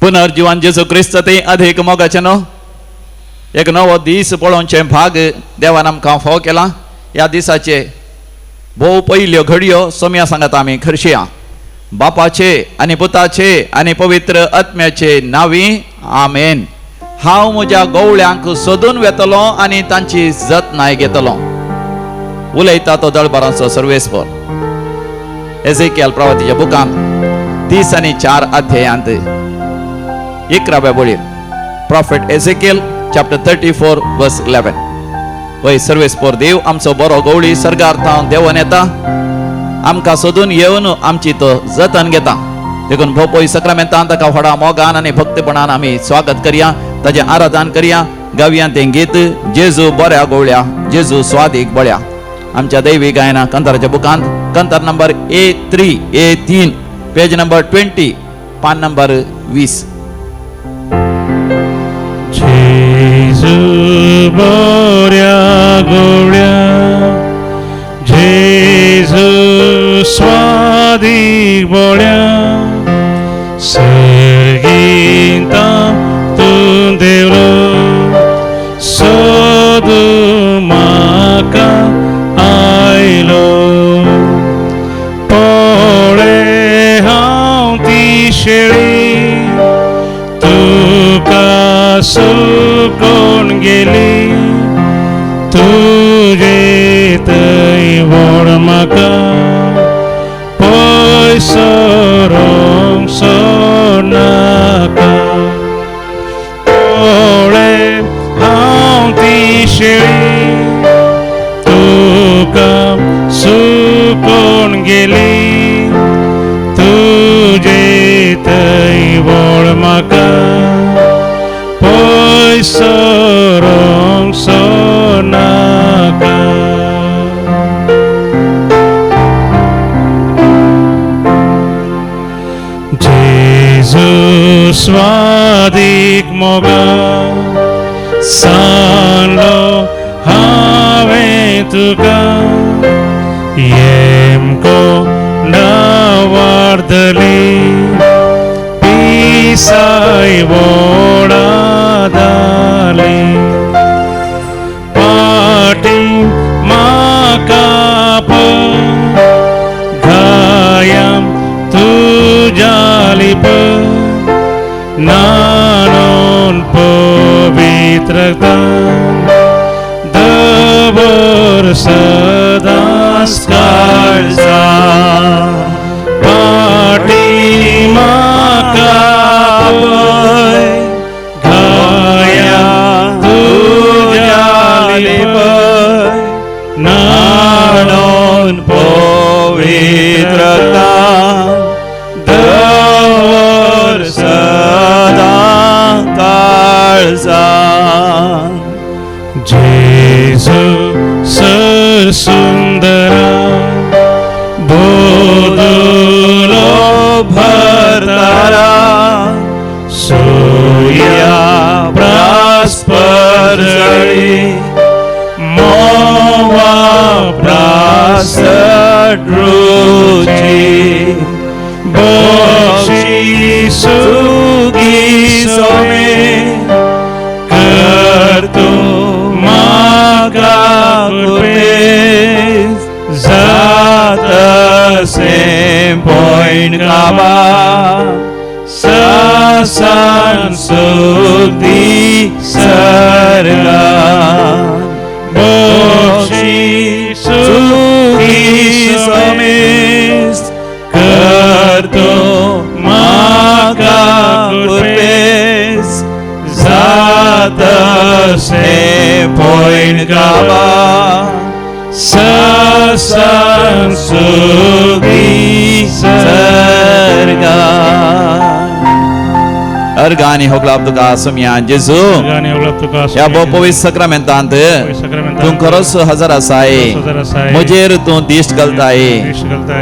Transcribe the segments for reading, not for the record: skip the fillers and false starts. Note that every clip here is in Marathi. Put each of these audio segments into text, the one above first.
पुनर्जीवन जेजू क्रिस्त ते अधिक मोगाचें एक नवो दीस पळोवचे भाग देवान आमकां फाव केला. ह्या दिसाचे भोव पयल्यो घडयो सोम्या सांगात आमी खरशिया. बापाचे आनी पुताचे आनी पवित्र आत्म्याचे नांवी आमेन. हांव म्हज्या गवळ्यांक सोदून वेतलो आनी तांची जतनाय घेतलो. उलयता तो दळबाराचो सर्वेस्पर. एझेकियल प्रवादीच्या बुकांत 30 आनी 4 अध्यायांत 11व्या बळीर प्रॉफेट एझेकियल चॅप्टर 34 वर्स 11. वय सर्वेस्पर देव आमचो बरो गवळी सर्गार्थां देवन येता, आमकां सोदून येवन आमची तो जतन घेता. देखून भोवपय सक्रामेंतान ताका व्हडा मोगान आनी भक्तीपणान आमी स्वागत करया, ताजें आराधन करया. गावया तें गीत जेजू बऱ्या गवळ्या जेजू स्वादीक बळ्या. आमच्या दैवी गायना कंताराच्या बुकांत कंतार नंबर A3 पेज नंबर 20 पान नंबर 20. जेजू बऱ्या गवळ्या जेजू स्वादीक बळ्या सर्गींता तूं देवलो सोदू म्हाका आयलो. पळय हांव ती शेळी तुका सुकोन गेली, तुजे थंय व्हड म्हाका पयसो रोंग सोनाका. पळय हांव ती शेळी तुका सुकोन गेली, तुजे थंय व्हड म्हाका पयसो रोंग सोनाका. जेजू स्वादीक मोगा सांगलो हांवें तुका, येमको नावार्दली पिसाय व्हडा दाली. पाटी म्हाका पळय घायाम तुज्याली पळय, नानोन पवित्रतान दवर सदांच काळजांत. पाटी म्हाका पळय घायाम तुज्याली पळय, नानोन पवित्रतान दवर सदां काळजांत. जेजू सर सुंदरा बोदलो भरतारा, सोया प्रास्पर जळी मोवा प्रासट रुची. बक्षी सुगी सोमे कर तूं म्हाका कृपेस, जातसे पॉयंट काबा सासान सुदी सर्गा. बक्षी सुगी सोमेस कर तूं म्हाका कृपेस, जातसे पॉयंट काबा सासान सुदी सर्गा. अर्गानी होगलाब तुका सोम्या जेजू ह्या भोव पवित्र सक्रामेंतांत तूं खरोच हजर आसाय. म्हजेर तूं दिश्ट घालताय,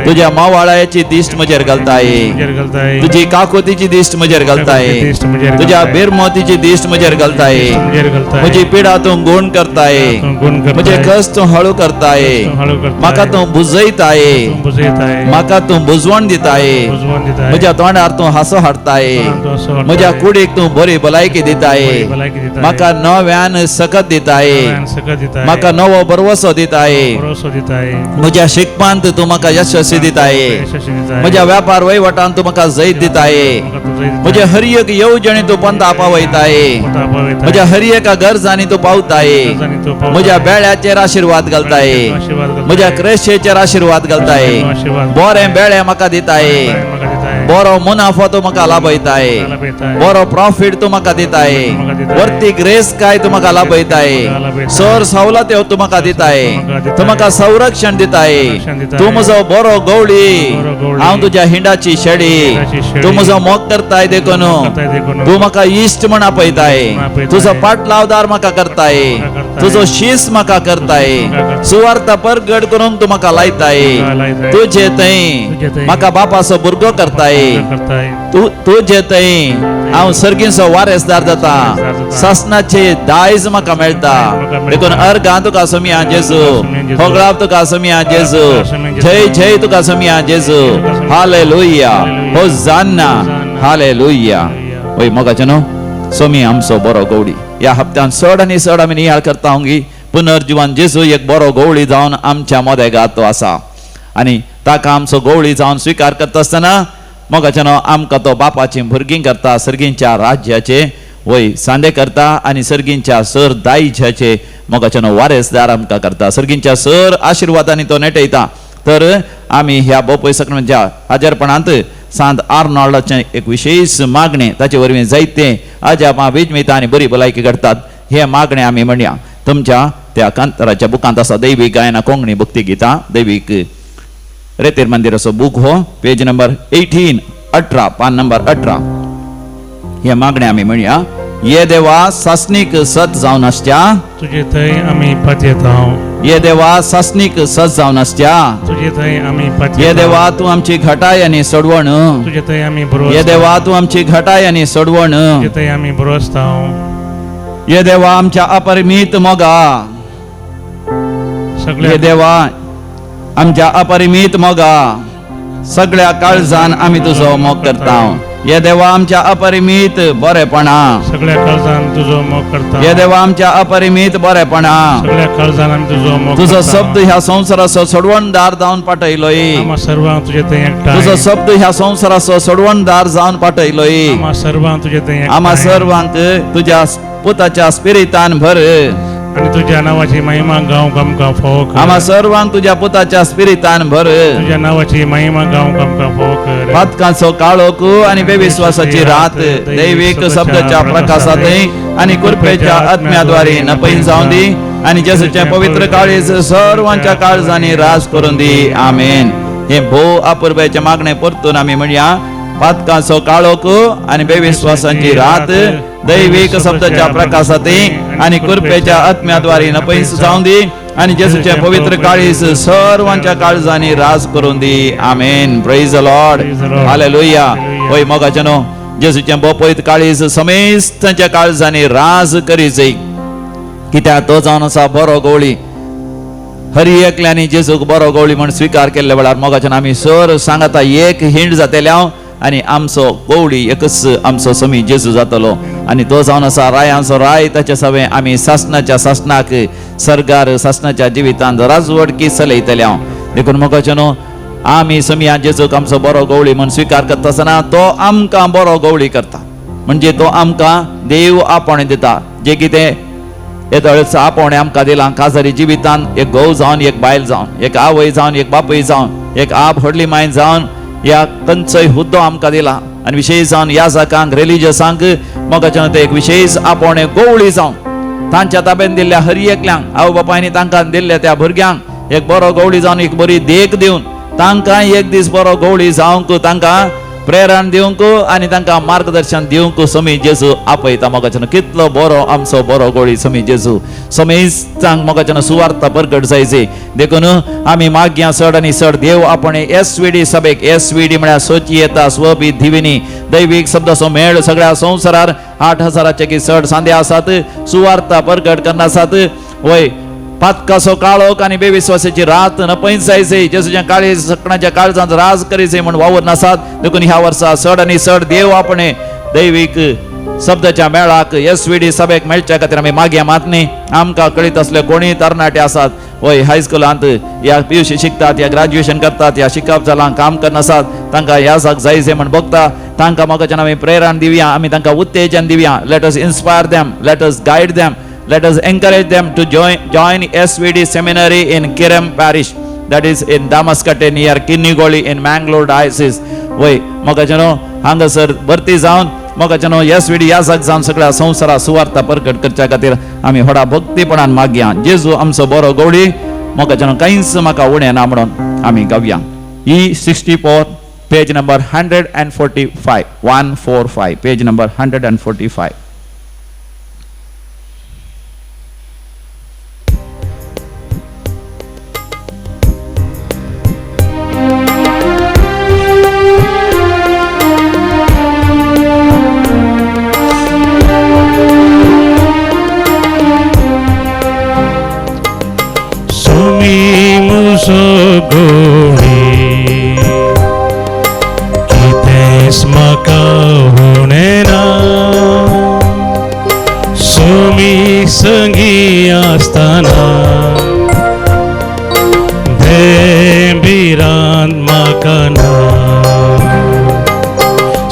तुज्या मावाळ्याची दिश्ट म्हजेर घालताय, तुजी काकोतीची दिश्ट म्हजेर घालताय, तुज्या बेरमोतीची दिश्ट म्हजेर घालताय. म्हजी पिडा तूं गुण करताय, म्हजे कस तूं हळू करताय, म्हाका तूं बुजयताय, म्हाका तूं बुजवण दिताय, म्हज्या तोंडार तूं हांसो हाडताय, म्हज्या म्हज्या कुडीक तूं बरी भलायकी दिताय भलायकी दिताय. म्हाका नव्यान सकत दिताय नव्यान सकत दिताय. म्हाका नवो बरवसो दिताय भरोसो दिताय. म्हज्या शिकपांत तूं म्हाका यशस्वी दिताय यशस्वी दिताय. म्हज्या व्यापार वहिवटांत तूं म्हाका जैत दिताय म्हाका तू जैत दिताय. म्हज्या हर एक येवजणी तूं पंथा पावयताय पोता पावयताय. म्हज्या हर एका गरजांनी तू पावताय गरजांनी तू पावताय. म्हज्या बेळ्याचेर आशीर्वाद घालताय आशीर्वाद घालताय. म्हज्या क्रेशेचेर आशीर्वाद घालताय आशीर्वाद. बरें बेळे म्हाका दिताय म्हाका दिताय. बरो मुनाफो तू म्हाका लाभयताय लाभयताय. बरो प्रॉफिट तू म्हाका दिताय म्हाका दिताय. वर्ती ग्रेस काय तू म्हाका लाभयताय म्हाका लाभयताय. सर सवलत्यो तू म्हाका दिताय म्हाका दिताय. तू म्हाका संरक्षण दिताय संरक्षण दिताय. तू म्हजो बरो गवळी बरो गवळी. हांव तुज्या हिंडाची शेडी हिंडाची शेडी. तू म्हजो मोग करताय देखून करताय देखून. तू म्हाका इश्ट म्हण आपयताय म्हण आपयताय. तुजो पाटलावदार म्हाका करताय म्हाका करताय. तुजो शीस म्हाका करताय म्हाका करताय. सुवार्थ परगट करून तू म्हाका लायताय म्हाका लायताय. तुजे थंय तुजे थंय. म्हाका बापाचो भुरगो करताय करताय. तुजे थंय हांव सर्गीचो वारेसदार जाता वारेसदार जाता. सासनाचे दायज म्हाका मेळटा म्हाका मेळटा. देखून अर्गां तुका सोमिया जेजू सोमिया जेजू. होगळाप तुका सोमिया जेजू सोमिया जेजू. जय जय तुका सोमिया जेजू तुका सोमिया. Hallelujah hallelujah. Hosanna hosanna. Hallelujah ओय मोगाचे न्हू सोमी आमचो बरो गवडी ह्या हप्त्यान चड आनी चड आमी नियाळ करता होंगी पुनर्जीवन जेजू एक बरो गवळी जावन आमच्या मोदेगात तो आसा आनी ताका आमचो गवळी जावन स्विकार करता आसतना मोगाचे न्हू आमकां तो बापाची भुरगीं करता सर्गींच्या राज्याचे वय सांदे करता आनी सर्गींच्या सर दायजाचे मोगाचे न्हू वारेसदार आमकां करता सर्गींच्या सर आशिर्वादांनी तो नेटयता तर आमी ह्या बोपय सक्रामेंताच्या हाजेरपणांत सांत आर्नॉल्डाचे एक विशेष मागणे ताचे वरवीं जायते अजापा विजमिता आनी बरी भलायकी घडतात हे मागणे आमी म्हणया तुमच्या त्या कांताराच्या बुकांत आसा दैवीक गायना कोंकणी भक्ती गितां दैवीक रेतेर मंदिराचो बूक हो पेज नंबर 18 पान नंबर 18 हे मागणे आमी म्हणया ये देवा सासनीक सत जावन आसच्या तुजे थंय आमी पातयेत हांव. ये देवा सासनीक सत जावन आसच्या तुजे थंय आमी पातयेत ये हांव. देवा तूं आमची घटाय आनी सोडवण तुजे थंय आमी बरो ये देवा तूं आमची घटाय आनी सोडवण तुजे थंय आमी बरो आसता हांव. ये देवा आमच्या अपरिमित मोगा सगळ्या ये देवा आमच्या अपरिमित मोगा सगळ्या काळजान आमी तुजो मोग करता ये देवा आमच्या अपरिमित बरेपणा सगळ्या काळजान तुजो मोग करता. ये देवा आमच्या अपरिमित बरेपणा सगळ्या काळजान आमी तुजो मोग तुजो करता. शब्द ह्या संवसाराचो सोडवणदार जावन पाठयलोय आम्हा सर्वांक तुजे थंय एकठांय. तुजो शब्द ह्या संवसाराचो सोडवणदार जावन पाठयलोय आम्हा सर्वांक तुजे थंय एकठांय. आम्हा सर्वांक तुझ्या पुताच्या स्पिरितान भर आणि तुझ्या नावाची महिमा गावक आमकां फावो कर. आम्हा सर्वांक तुझ्या पुताच्या स्पिरितान भर तुझ्या नावाची महिमा गावक आमकां फावो कर. पातकांचो काळोख आणि बेविश्वासाची रात दैविक शब्दाच्या प्रकाशांत आणि कृपेच्या आत्म्याद्वारे नपैन जाऊन दी आणि जेसूच्या पवित्र काळीज सर्वांच्या काळजांनी राज करून दी आमेन. हे भोव अपूर्वेचे मागणे परतून आम्ही म्हणया पातकांचो काळोख आणि बेविश्वासाची रात दैविक शब्दाच्या प्रकाशात आणि कृपेच्या आत्म्याद्वारे नपैन जाऊन दी आणि जेसूच्या पवित्र काळीज सर्वांच्या काळजांनी राज करून दी आमेन. Praise the Lord hallelujah. होय मोगाचे न्हू जेसूच्या बोपयत काळीज समेस्तांच्या काळजांनी राज करीत कित्याक तो जावन आसा बरो गवळी हरी एकल्यानी जेजूक बरो गवळी म्हण स्वीकार केल्ल्या वेळार मोगाच्यान आमी सर सांगता एक हिंड जातेल्या आणि आमचो गवळी एकच आमचो समी जेजू जातलो आणि तो जावन आसा रायांचो राय ताच्या सवे आमी सासनाच्या सासनाक सरगार सासनाच्या जिवितांत राजवडकी चलयतल्या देखून मोगाचे न्हू आमी समिया जेजूक आमचो बरो गवळी म्हण स्वीकार करता आसतना तो आमकां बरो गवळी करता म्हणजे तो आमकां देव आपणे दिता जे कितें येदळच आपणे आमकां दिलां काजारी जिवितांत एक घोव जावन एक बायल जावन एक आवय जावन एक बापूय जावन एक आप व्हडली माय जावन या खंयचोय हुद्दो आमकां दिला आनी विशेश जावन ह्या जाकांक रिलिजियसांक मोगाच्या ते एक विशेष आपणे गवळी जावन तांच्या ताब्यान दिल्ल्या हर एकल्यांक आवय बापायनी तांकां दिल्ल्या त्या भुरग्यांक एक बरो गवळी जावन एक बरी देख दिवन तांकां एक दीस बरो गवळी जावंक तांकां प्रेरण दिवंक आनी तांकां मार्गदर्शन दिवंक समी जेजू आपयता मोगाच्यान कितलो बरो आमचो बरो गवळी समी जेजू समेस्तांक मोगाच्यान सुवार्थ परगट जायचे देखून आमी मागया चड आनी चड देव आपणे एसवीडी सभेक एसवीडी म्हळ्यार सोचियेता स्वबी दिविनी दैवीक शब्दाचो मेळ सगळ्या संवसारार 8000 की चड सांदे आसात सुवार्थ परगट करना आसात वय पातकाचो काळोख आणि बेविश्वासाची रात नपैन जायचे जेसूच्या काळीज सकणाच्या काळजांत राज करीचे म्हण वावर नासात देखून ह्या वर्सा चड आनी चड देव आपणे दैवीक शब्दाच्या मेळाक SVD सभेक मेळच्या खातीर आमी मागया मातनी आमकां कळीत असले कोणी तरणाटे आसात वय हायस्कुलांत या PUC शिकतात या ग्रॅज्युएशन करतात या शिकप जालां काम करन आसात तांकां ह्या जाग जायचे म्हण बघता तांकां मोगाच्यान आमी प्रेरण दिवया आमी तांकां उत्तेजन दिवया let us inspire them let us guide them let us encourage them to join SVD seminary in Kiram parish, that is in Damaskate near Kinnigoli in Mangalore diocese. वय मोगाचनो हांगासर भरती जावन मोगाचनो SVD ह्या जाग जावन सगळ्या संवसारा सुवार्ता प्रकट करच्या खातीर आमी व्हडा भक्तीपणान मागया जेजू आमचो बरो गवडी मोगाचनो कांयच म्हाका उणें ना म्हणून आमी गावया. E64 page number 145 page number 145. संगी असताना देंबिरान म्हाका ना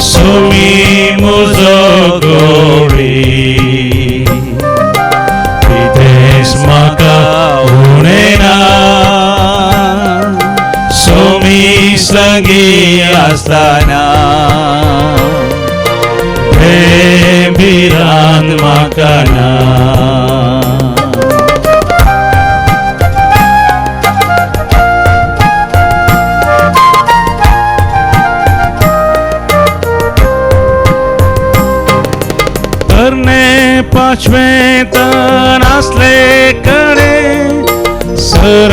सोमी म्हजो गवळी कितेंच म्हाका उणें ना सोमी संगी असताना देंबिरान म्हाका ना. पाचवें तन असले कडे सर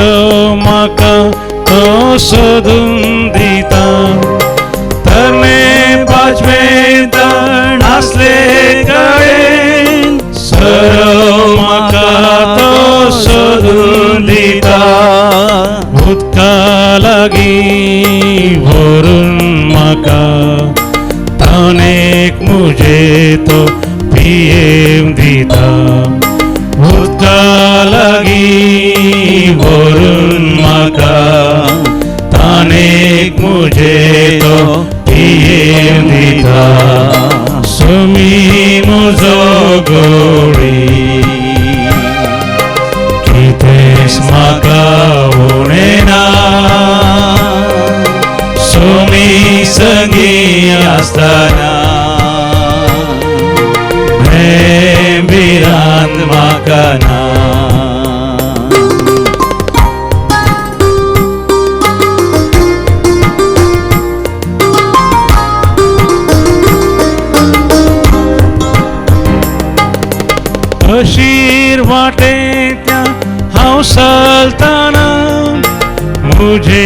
म्हाका तो सोदून दिता तरणे पाचवें तन असले कडे सर म्हाका तो सोदून दिता उदका लागीं व्हरून म्हाका तानेक मुजे तो पियेम दिता उदका लागीं व्हरून म्हाका तानेक मुजे तो पियेम दिता सोमी म्हजो गवळी कितेंच म्हाका उणें ना सोमी संगी आसतना देंबिरान म्हाका ना. अशीर वाटेंतल्या हांव चलतना मुजे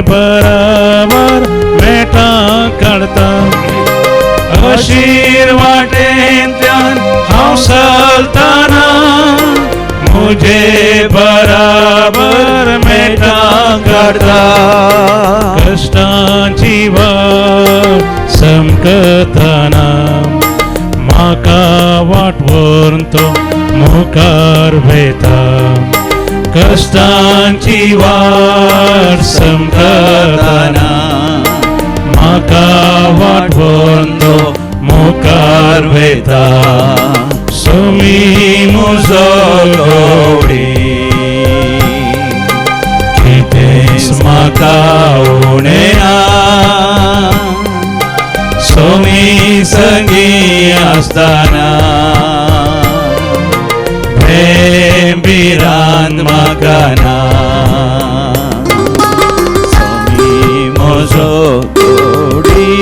बराबर मेटां काडता अशीर वाटेंतल्यान हांव चलतना मुजे बराबर मेटां काडता कश्टांची वाट समकतना म्हाका वाटवून तो मुखार वेता कश्टांची वाट समकतना म्हाका वाटवून तो मुखार वेता सोमी म्हजो गवळी कितेंच म्हाका उणें ना सोमी संगी आसतना देंबिरान म्हाका ना सोमी म्हजो गवळी.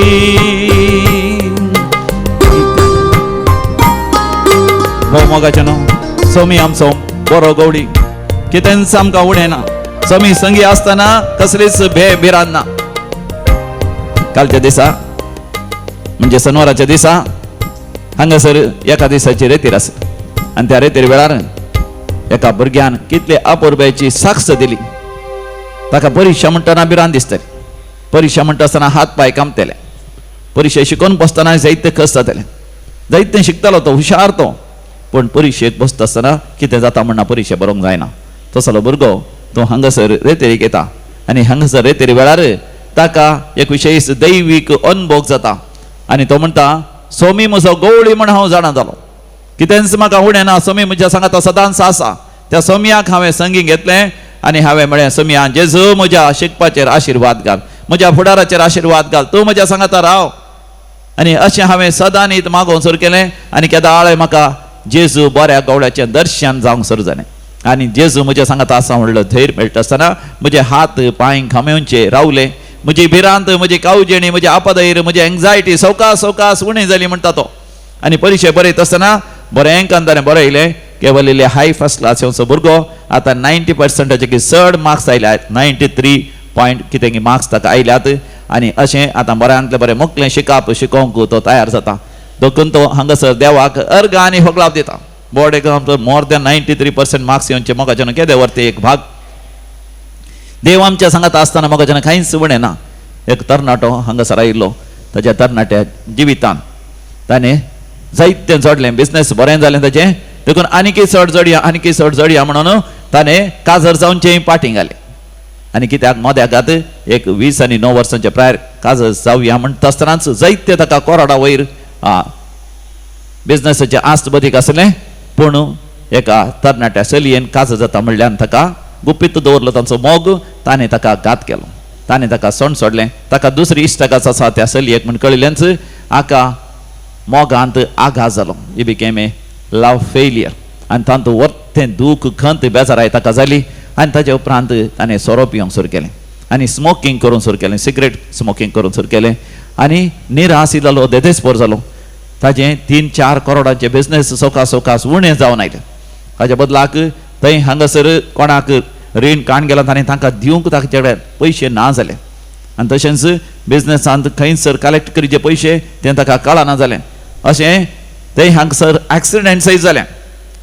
मोगाचनो सोमी आमचो बरो गवडी कितेंच आमकां उणें ना सोमी संगी आसतना कसलीच भिरांत ना. कालच्या दिसा म्हणजे शनिवाराच्या दिसा हांगासर एका दिसाची रेतीर आसा आनी त्या रेतीर वेळार एका भुरग्यान कितले अपुरब्याची साक्ष दिली. ताका परीक्षा म्हणटना भिरांत दिसतली परीक्षा म्हणटा आसतना हात पाय कामतेले परीक्षे शिकून बसतना जायते कस जातलें जायते शिकतालो तो हुशार तो पण परीक्षेक बसता आसतना कितें जाता म्हणना परीक्षा बरोवंक जायना तसलो भुरगो तो हांगासर रेतेरीक येता आनी हांगासर रेतेरी वेळार ताका एक विशेष दैवीक अनुभव जाता आनी तो म्हणटा सोमी म्हजो गवळी म्हण हांव जाणा जालो कितेंच म्हाका उणें ना सोमी म्हज्या सांगाता सदांच आसा त्या सोमयाक हांवें संगीत घेतलें आनी हांवें म्हळें सोमया जेजू म्हज्या शिकपाचेर आशिर्वाद घाल म्हज्या फुडाराचेर आशिर्वाद घाल तूं म्हज्या सांगाता राव आनी अशें हांवें सदां न्हीद मागोवन सुरू केलें आनी केदाळ म्हाका जेजू बऱ्या गवळ्याचें दर्शन जावंक सुरू जालें आनी जेजू म्हज्या सांगाता आसा म्हणलो धैर्य मेळटा आसतना म्हजे हात पांय खांब्योचे रावले म्हजी भिरांत म्हजी कावजेणी म्हजी आपदैर म्हजी एंग्जायटी सवकास उणी जाली म्हणटा तो आनी परीक्षे बरयता आसतना बरेंकान ताणें बरयलें केवल इल्ले हाय फर्स्ट क्लासीचो भुरगो आतां 90% चड मार्क्स आयल्यात 93 पॉयंट कितें मार्क्स ताका आयल्यात आनी अशें आतां बऱ्यांतलें बरें मोकलें शिकोवंक तो तयार जाता देखून तो हांगासर देवाक अर्घ आनी होगलाप दिता board exam more than 93% marks येवचे मोगाच्यान केदे व्हरते एक भाग देव आमच्या सांगात आसतना मोगाच्यान कांयच उणें ना एक तरणाटो हांगासर आयिल्लो ताच्या तरणाट्या जिवितान ताणें जायतें जोडलें बिझनेस बरें जालें ताचें देखून आनीकय चड जोडया म्हणून ताणें काजर जावनचें पाटी घालें आनी कित्याक मोद्याक एक 20 आनी 9 वर्सांच्या प्रायर काजर जावया म्हणटा आसतनाच जायते ताका कोराडा वयर बिझनेसाचें आस्त बदीक आसलें पूण एका तरणाट्या चलयेन काजर जाता म्हणल्यान ताका गुपीत दवरलो तांचो मोग ताणें ताका घात केलो ताणें ताका सोंड सोडलें ताका दुसरी इश्टकाच आसा त्या चलयेक म्हण कळिल्लेंच आका मोगांत आघात जालो he became a love failure आनी तांतू वर्तें दूख खंत बेजाराय ताका जाली आनी ताचे उपरांत ताणें सोरो पिवंक सुरू केलें आनी स्मोकींग करून सुरू केलें सिगरेट स्मोकींग करून सुरू केलें आनी निराश जालो देदेस्पोर जालो ताजें 3-4 करोडाचें बिझनेस सवकास उणें जावन आयलें हाच्या बदलाक थंय हांगासर कोणाक रीण काण गेलो ताणें तांकां दिवंक ताचे कडेन पयशे ना जाले आनी तशेंच बिझनेसांत खंयसर कलेक्ट करीचे पयशे तें ताका कळना जालें अशें थंय हांगासर एक्सिडेंट्सय जाले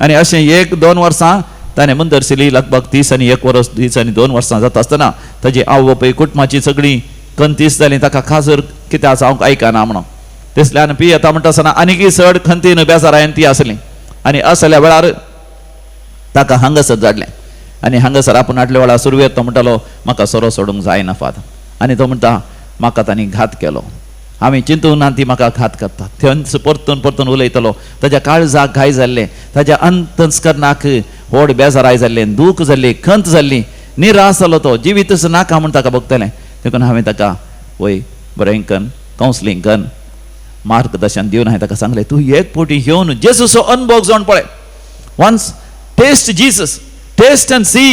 आनी अशें 1-2 वर्सां ताणें मुंदरसिली लगभग 30 आनी 2 वर्सां जाता आसतना ताजी आवय बापूय कुटुंबाची सगळीं खंतीस जालीं ताका खाजर कित्याक जावंक आयकना म्हणून तेसल्यान पी येता म्हणटा आसतना आनीकय चड खंतीन बेजारायन ती आसली आनी असल्या वेळार ताका हांगासर धाडलें आनी हांगासर आपूण आटल्या वेळार सुरवेर तो म्हणटालो म्हाका सोरो सोडूंक जायना फाद आनी तो म्हणटा म्हाका तांणी घात केलो हांवें चिंतून ना ती म्हाका घात करता थंयच परतून उलयतलो ताज्या काळजाक घाय जाल्लें ताज्या अंतस्करणाक व्हड बेजाराय जाल्लें दूख जाल्ली खंत जाल्ली निराश जालो तो जिवीतच नाका म्हूण ताका बगतलें देखून हांवें ताका वय बरें कन्न कावन्सिलींग कन्न मार्गदर्शन दिवन हांवें ताका सांगलें तूं एक फावटी येवन जेजूचो अनुभव जावन पळय once taste Jesus taste and see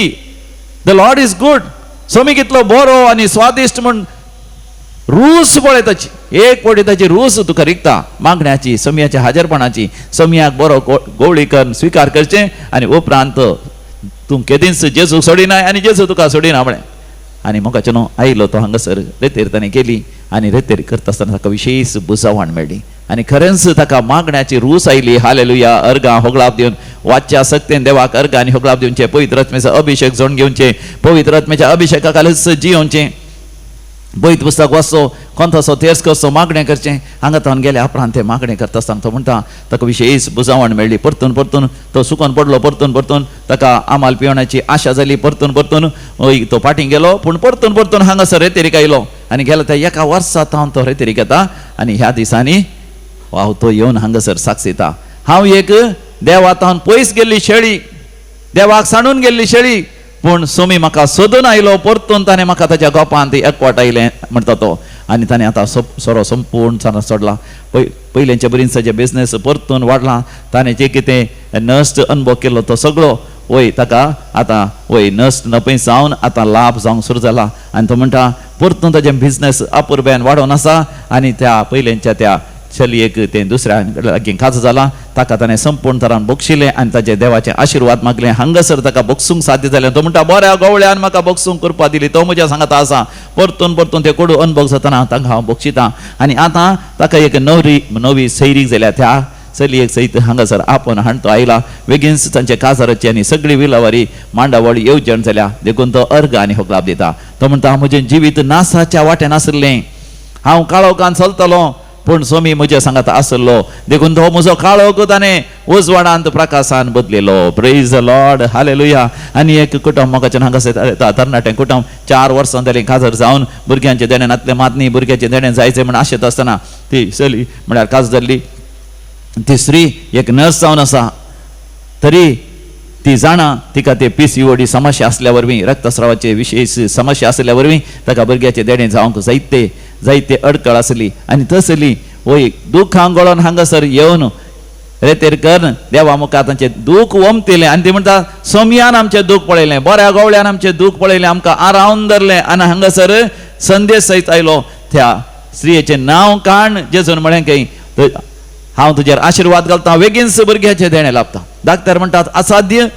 the lord is good सोमी कितलो बरो आनी स्वादिश्ट म्हण रूस पळय ताची एक फावटी ताची रूस तुका रिकता मागण्याची सोमयाच्या हाजरपणाची सोमयाक बरो गवळी करून स्विकार करचें आनी उपरांत तूं केदींच जेजू सोडिनाय आनी जेजू तुका सोडिना म्हळें आनी मोगाचें न्हू आयलो तो हांगासर रेतेर ताणें केली आनी रेतेर करता आसतना ताका विशेश बुजावण मेळ्ळी आनी खरेंच ताका मागण्याची रूस आयली हालेलुया अर्गां होगलाप दिवन वाच्या सक्तेन देवाक अर्गां आनी होगलाप दिवचे पवित्र आत्म्याचो अभिषेक जोडून घेवचे पवित्र आत्म्याच्या अभिषेका खालच जियोवचें बैत पुस्तक वाचचो कोणतासो तेर्स करचो मागणें करचें हांगा थावन गेले उपरांत तें मागणें करता आसतना तो म्हणटा ताका विशेश बुजावण मेळ्ळी परतून तो सुकोन पडलो परतून ताका आमाल पिवण्याची आशा जाली परतून तो फाटीं गेलो पूण परतून हांगासर रेतेरीक आयलो आनी गेलो त्या एका वर्सा थावन तो रेतेरीक येता आनी ह्या दिसांनी हांव तो येवन हांगासर साक्षीता हांव एक देवा थावन पयस गेल्ली शेळी देवाक सांडून गेल्ली शेळी पूण सोमी म्हाका सोदून आयलो परतून ताणें म्हाका ताच्या गोपांत एकवट आयलें म्हणटा तो आनी ताणें आतां सोरो संपूर्ण सोडला पयलेंच्या बरींचाचे बिझनेस परतून वाडला ताणें जे कितें नश्ट अनुभव केलो तो सगळो वय ताका आतां वय नश्ट नपय जावन आतां लाभ जावंक सुरू जाला आनी तो म्हणटा परतून ताचें बिझनेस अपुरब्यान वाडोवन आसा आनी त्या पयलेंच्या त्या चलयेक तें दुसऱ्या लागीं खाज जाला ताका ताणें संपूर्ण तरान बक्षिलें आनी ताचे देवाचें आशिर्वाद मागलें हांगासर ताका बक्षूंक साध्य जालें तो म्हणटा बऱ्या गवळ्यान म्हाका बक्षूंक करपा दिली तो म्हज्या सांगाता आसा परतून ते कोडू अनुभव जातना ताका हांव बक्षितां आनी आतां ताका एक नवी सैरीक जाल्या त्या चलयेक सयत हांगासर आपोवन हाडतो आयला बेगीनच तांचे काजाराची आनी सगळी विलावारी मांडावळी येवजण जाल्या देखून तो अर्घ आनी होगलाप दिता तो म्हणटा म्हजें जिवीत नासाच्या वाट्यान आसलें हांव काळोखान चलतलों पूण सोमी म्हज्या सांगात आसलो देखून तो म्हजो काळो कोताने उजवाडांत प्रकाशान बदलेलो. Praise the Lord, hallelujah. आनी एक कुटुंब म्हाका हांगासर तरणाटें कुटुंब 4 वर्सां जालीं काजर जावन भुरग्यांचे देण्यातले मातनी भुरग्याचे देणे जायचे म्हण आशेत आसतना ती चली म्हळ्यार काज धरली. ती स्त्री एक नर्स जावन आसा तरी ती जाणा तिका ते PCOD समस्या असल्या वरवीं रक्तस्रावाचे विशेष समस्या असल्या वरवीं ताका भुरग्याचे देणे जावंक जायते अडकळ आसली. आनी तसली वय दुखां गळोन हांगासर येवन रेतेर कर देवा मुखार तांचे दूख वमतिलें आनी ती म्हणटा सोमयान आमचें दूख पळयलें, बऱ्या गवळ्यान आमचें दूख पळयलें, आमकां आरावन धरलें. आनी हांगासर संदेश सयत आयलो त्या स्त्रियेचें नांव काण जेजून म्हळें की हांव तुजेर आशिर्वाद घालता, बेगीनच भुरग्याचे देणे लाभता. डाक्टर म्हणटात असाध्य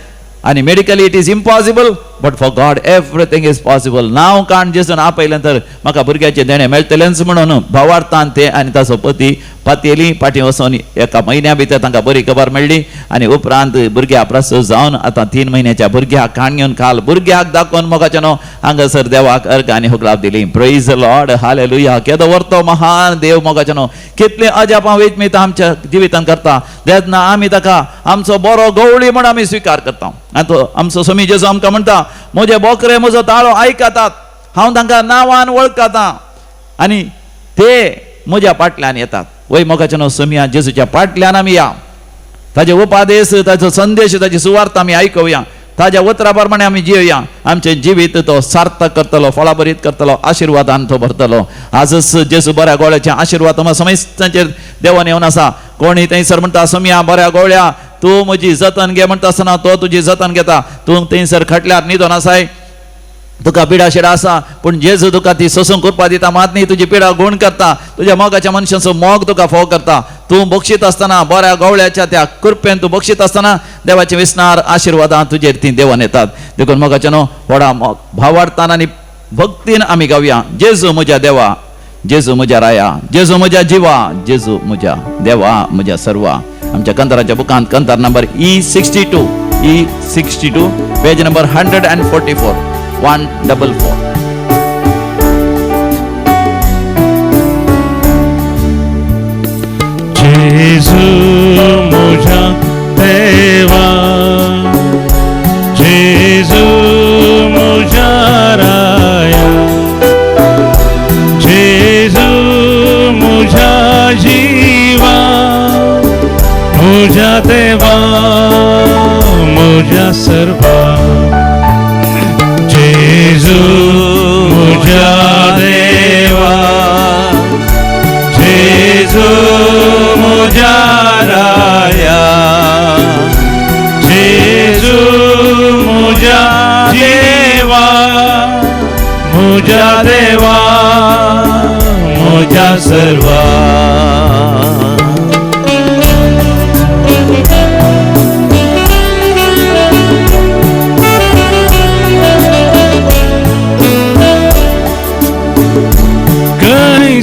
आनी medically it is impossible but for God everything is possible. नांव काण जेजून आपयलें तर म्हाका भुरग्याचे देणे मेळटलेंच म्हणून भावार्थान ते आनी ताचो पती पातयेली फाटीं वचून एका म्हयन्या भितर तांकां बरी खबर मेळ्ळी. आनी उपरांत भुरग्या प्रसूत जावन आतां 3 म्हयन्याच्या भुरग्याक काण घेवन काल भुरग्याक दाखोवन मोगाच्यानो हांगासर देवाक अर्घ आनी हुकलाप दिली. Praise the Lord, hallelujah. केदो व्हरतो महान देव मोगाच्यानो, कितले अजापां वेचमीत आमच्या जिवितान करता तेन्ना आमी ताका आमचो बरो गवळी म्हण आमी स्विकार करता. आनी तो आमचो स्वामी जेजू आमकां म्हणटा म्हजे बोकरे म्हजो ताळो आयकतात, हांव तांकां नांवान वळखता आनी ते म्हज्या फाटल्यान येतात. वय मोगाच्यानो सोमया जेजूच्या फाटल्यान आमी या, ताजे उपादेश, ताचो संदेश, ताची सुवार्थ आमी आयकुया, ताज्या उतरा प्रमाणे आमी जियोया. आमचें जिवीत तो सार्थक करतलो, फळाभरीत करतलो, आशिर्वादान तो भरतलो. आजच जेजू बऱ्या गोळ्याचे आशिर्वाद तुम्हाला समेस्तांचेर देवान येवन आसा. कोणी थंयसर म्हणटा सोमया बऱ्या गोळ्या तूं म्हजी जतन घे म्हणटा आसतना तो तुजी जतन घेता. तूं थंयसर खटल्यार न्हिदोन आसाय, तुका पिडा शिडा आसा, पूण जेजू तुका ती सोसूंक करपा दिता, मात न्ही तुजी पिडा गुण करता, तुज्या मोगाच्या मनशाचो मोग तुका फोव करता. तूं बक्षीत आसतना बऱ्या गवळ्याच्या त्या कृपेन तूं बक्षीत आसतना देवाचे विस्नार आशिर्वादां तुजेर ती देवान येतात. देखून मोगाच्यानो व्हडा भावार्थान आनी भक्तीन आमी गावया. जेजू म्हज्या देवा, जेजू म्हज्या राया, जेजू म्हज्या जिवा, जेजू म्हज्या देवा, म्हज्या सर्वा. आमच्या कंताराच्या बुकांत कंतार नंबर E62 पेज नंबर 144 144. जेजू म्हज्या देवा, जेजू म्हज्या राया, जेजू म्हज्या जिवा, म्हज्या देवा, म्हज्या सर्वा. जेजू म्हज्या देवा, जेजू म्हज्या राया, जेजू म्हज्या जिवा, म्हज्या देवा, म्हज्या सर्वा.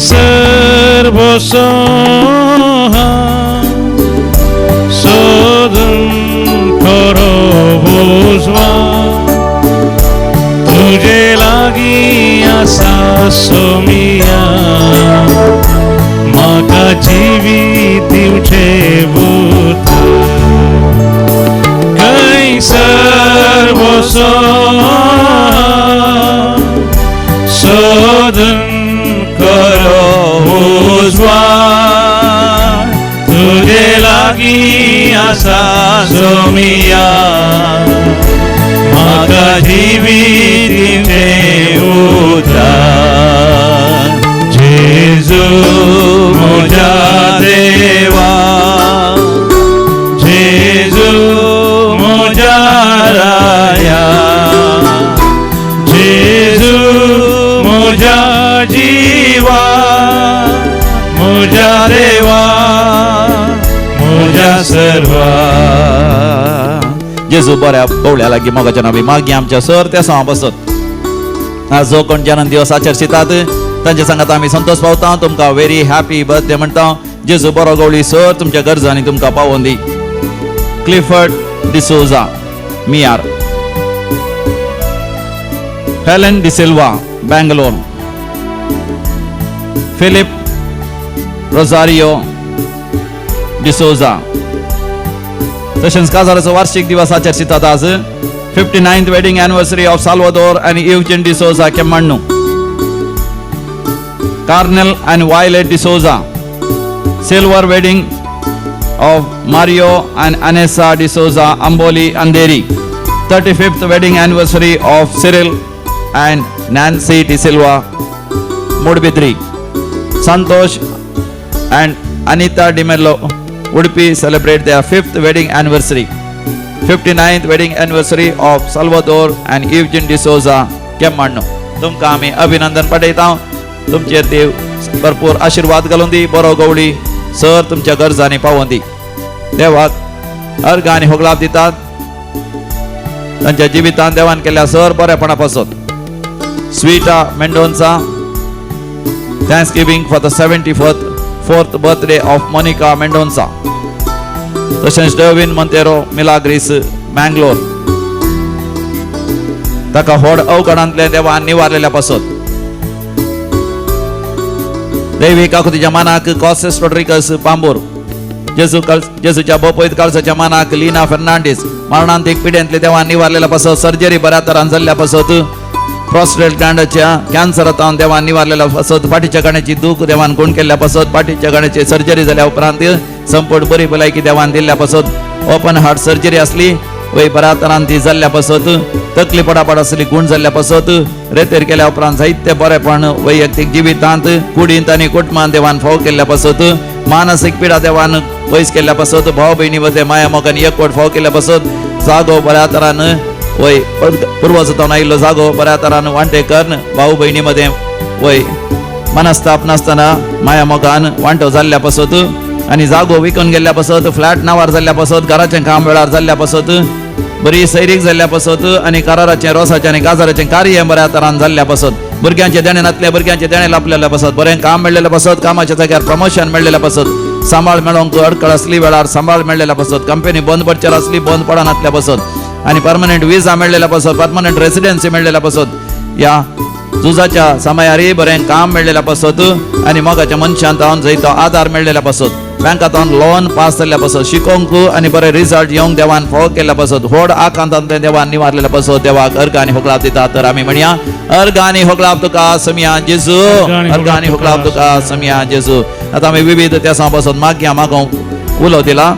सर्व सोहा सोदून करो बुजवा, तुझे लागी आसा सोमिया, म्हाका जिवीत दिवचे भूत. खंय सर्व सोहा सोदून करो उजवा, तुझे लागी आसा सोमिया, म्हाका जिवीत दिवचे उद्धार. जेजू म्हज्या देवा, जेजू म्हज्या राया, जेजू म्हज्या जिवा, म्हज्या देवा, म्हज्या सर्वा. जेजू बऱ्या गवळ्या लागीं मोगाच्या नावी मागी आमच्या सर त्या सवा बसत. आज जो कोण जन्म दिवस आचरतात तांचे सांगात आमी संतोष पावता. तुमकां व्हेरी हॅपी बर्थडे म्हणटा. जेजू बरो गवळी सर तुमच्या गरजांनी तुमकां पावोवन दी. क्लिफर्ड डिसोजा मियार, हेलेन डिसिल्वा बेंगलोर, फिलिप रोझारियो डिसोजा. तशेंच काजाराचो वार्षिक दिवस आचरतात आज. 59th wedding anniversary of Salvador and Eugene D'Souza Kemannu. Carnel and Violet D'Souza. Silver wedding of Mario and Anessa D'Souza Amboli Anderi. 35th wedding anniversary of Cyril and Nancy De Silva Mudbidri. Santosh and Anita Di Mello Udupi celebrate their 5th wedding anniversary. 59th wedding anniversary of Salvador and Eugene D'Souza Kemannu. तुमका आम्ही अभिनंदन पाठयता. तुमचेर देव भरपूर आशीर्वाद घालून दी, बरो गवळी सर तुमच्या गरजांनी पावोवन दी. देवाक अर्घ आनी होगलाप दितात. तांच्या जिवितांत देवान केल्या सर बरेपणा पासत. Sweeta Mendonca thanksgiving for the 74th birthday of Monica Mendonça. तशेंच डर्विन मोंतेरो मिलाग्रीस मँगलोर ताका व्हड अवघडांतले देवान निवारलेल्या पासत. दैवीक आकृतीच्या मानाक कॉसेस रॉड्रिगस पांबोर. जेजूच्या बोपयत काळजाच्या मानाक लिना फर्नांडीस. मरणांतीक पिडेंतले देवान निवारलेल्या पासत. सर्जरी बऱ्या तरान जाल्ल्या पासत. प्रोस्टेट ग्लँडाच्या कॅन्सरांत देवान निवारलेल्या पासत. पाठीच्या गाण्याची दूख देवान गुण केल्ल्या पासत. पाठीच्या गाण्याची सर्जरी जाल्या उपरांत संपूर्ण बरी भलायकी देवान दिल्ल्या पासत. ओपन हार्ट सर्जरी असली वय बऱ्या तरान ती जाल्ल्या पासत. तकली पडापड असली गुण जाल्ल्या पासत. रेतेर केल्या उपरांत साहित्य बरेपण वैयक्तीक जिवितांत कुडींत आनी कुटुंबांत देवान फाव केल्ल्या पासत. मानसीक पिडा देवान वयस केल्ल्या पासत. भाव भयणी मदें माया मोगान एकवट फाव केल्ल्या पासत. जागो बऱ्या तरान वय पूर्वजांतून आयिल्लो जागो बऱ्या तरान वांटे करन भाऊ भयणी मदें वय मनस्ताप नासतना माया मोगान वांटो जाल्ल्या पासत. आनी जागो विकून गेल्ल्या पासत. फ्लॅट नावार जाल्ल्या पासत. घराचें काम वेळार जाल्ल्या पासत. बरी सैरीक जाल्ल्या पासत. आनी कराराचें रोसाचें आनी काजाराचें कार्य बऱ्या तरान जाल्ल्या पासत. भुरग्यांचे देणे नातले भुरग्यांचे देणे लापलेल्या पासत. बरें काम मेळ्ळेलें पासत. कामाच्या जाग्यार प्रमोशन मेळ्ळेलें पासत. सांबाळ मेळोंक अडखळ असली वेळार सांबाळ मेळ्ळेल्या पासत. कंपनी बंद पडचेर असली बंद पडनातल्या पासत. आनी परमनंट विजा मेळ्ळेल्या पासत. परमनंट रेसिडेन्सी मेळ्ळेल्या पासत. या झुजाच्या समयारी बरें काम मेळ्ळेल्या पासत. आनी मोगाच्या मनशांत हांव जैतो आदार मेळ्ळेल्या पासत. बँकांतून लोन पास जाल्ल्या पासत. शिकोवंक आनी बरे रिजल्ट येवंक देवान फाव केल्ल्या पासत. व्हड आकांतांतले देवान निवारलेल्या पासत. देवाक अर्घ आनी होगलाप दिता. तर आमी म्हणया अर्घ आनी होगलाप तुका समिया जेजू. अर्घ आनी होगलाप तुका समिया जेजू. आतां आमी विविध त्या पासत मागया मागोवंक उलो दिला.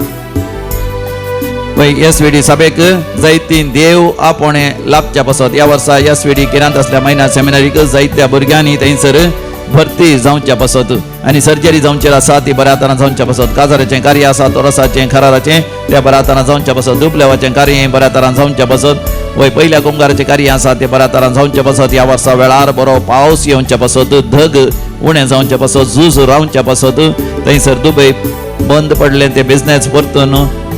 एसवीडी सभेक जायतीं देव आपणे लाभच्या पासत. ह्या वर्सा एसवीडी किरांत असल्या महिना सेमिनारीक जायत्या भुरग्यांनी थंयसर भरती जावच्या पासत. आनी सर्जरी जावचेर आसा ती बऱ्या तरान जावच्या पासत. काजाराचें कार्य आसा तोरसाचें खराराचें त्या बऱ्या तरान जावच्या पासत. दुपलेवाचें कार्य बऱ्या तरान जावच्या पासत. वय पयल्या कुंभाराचें कार्य आसा तें बऱ्या तरान जावच्या पासत. ह्या वर्सा वेळार बरो पावस येवच्या पासत. धग उणें जावच्या पासत. झूज रावच्या पासत. थंयसर दुबय बंद पडलें तें बिझनेस परतून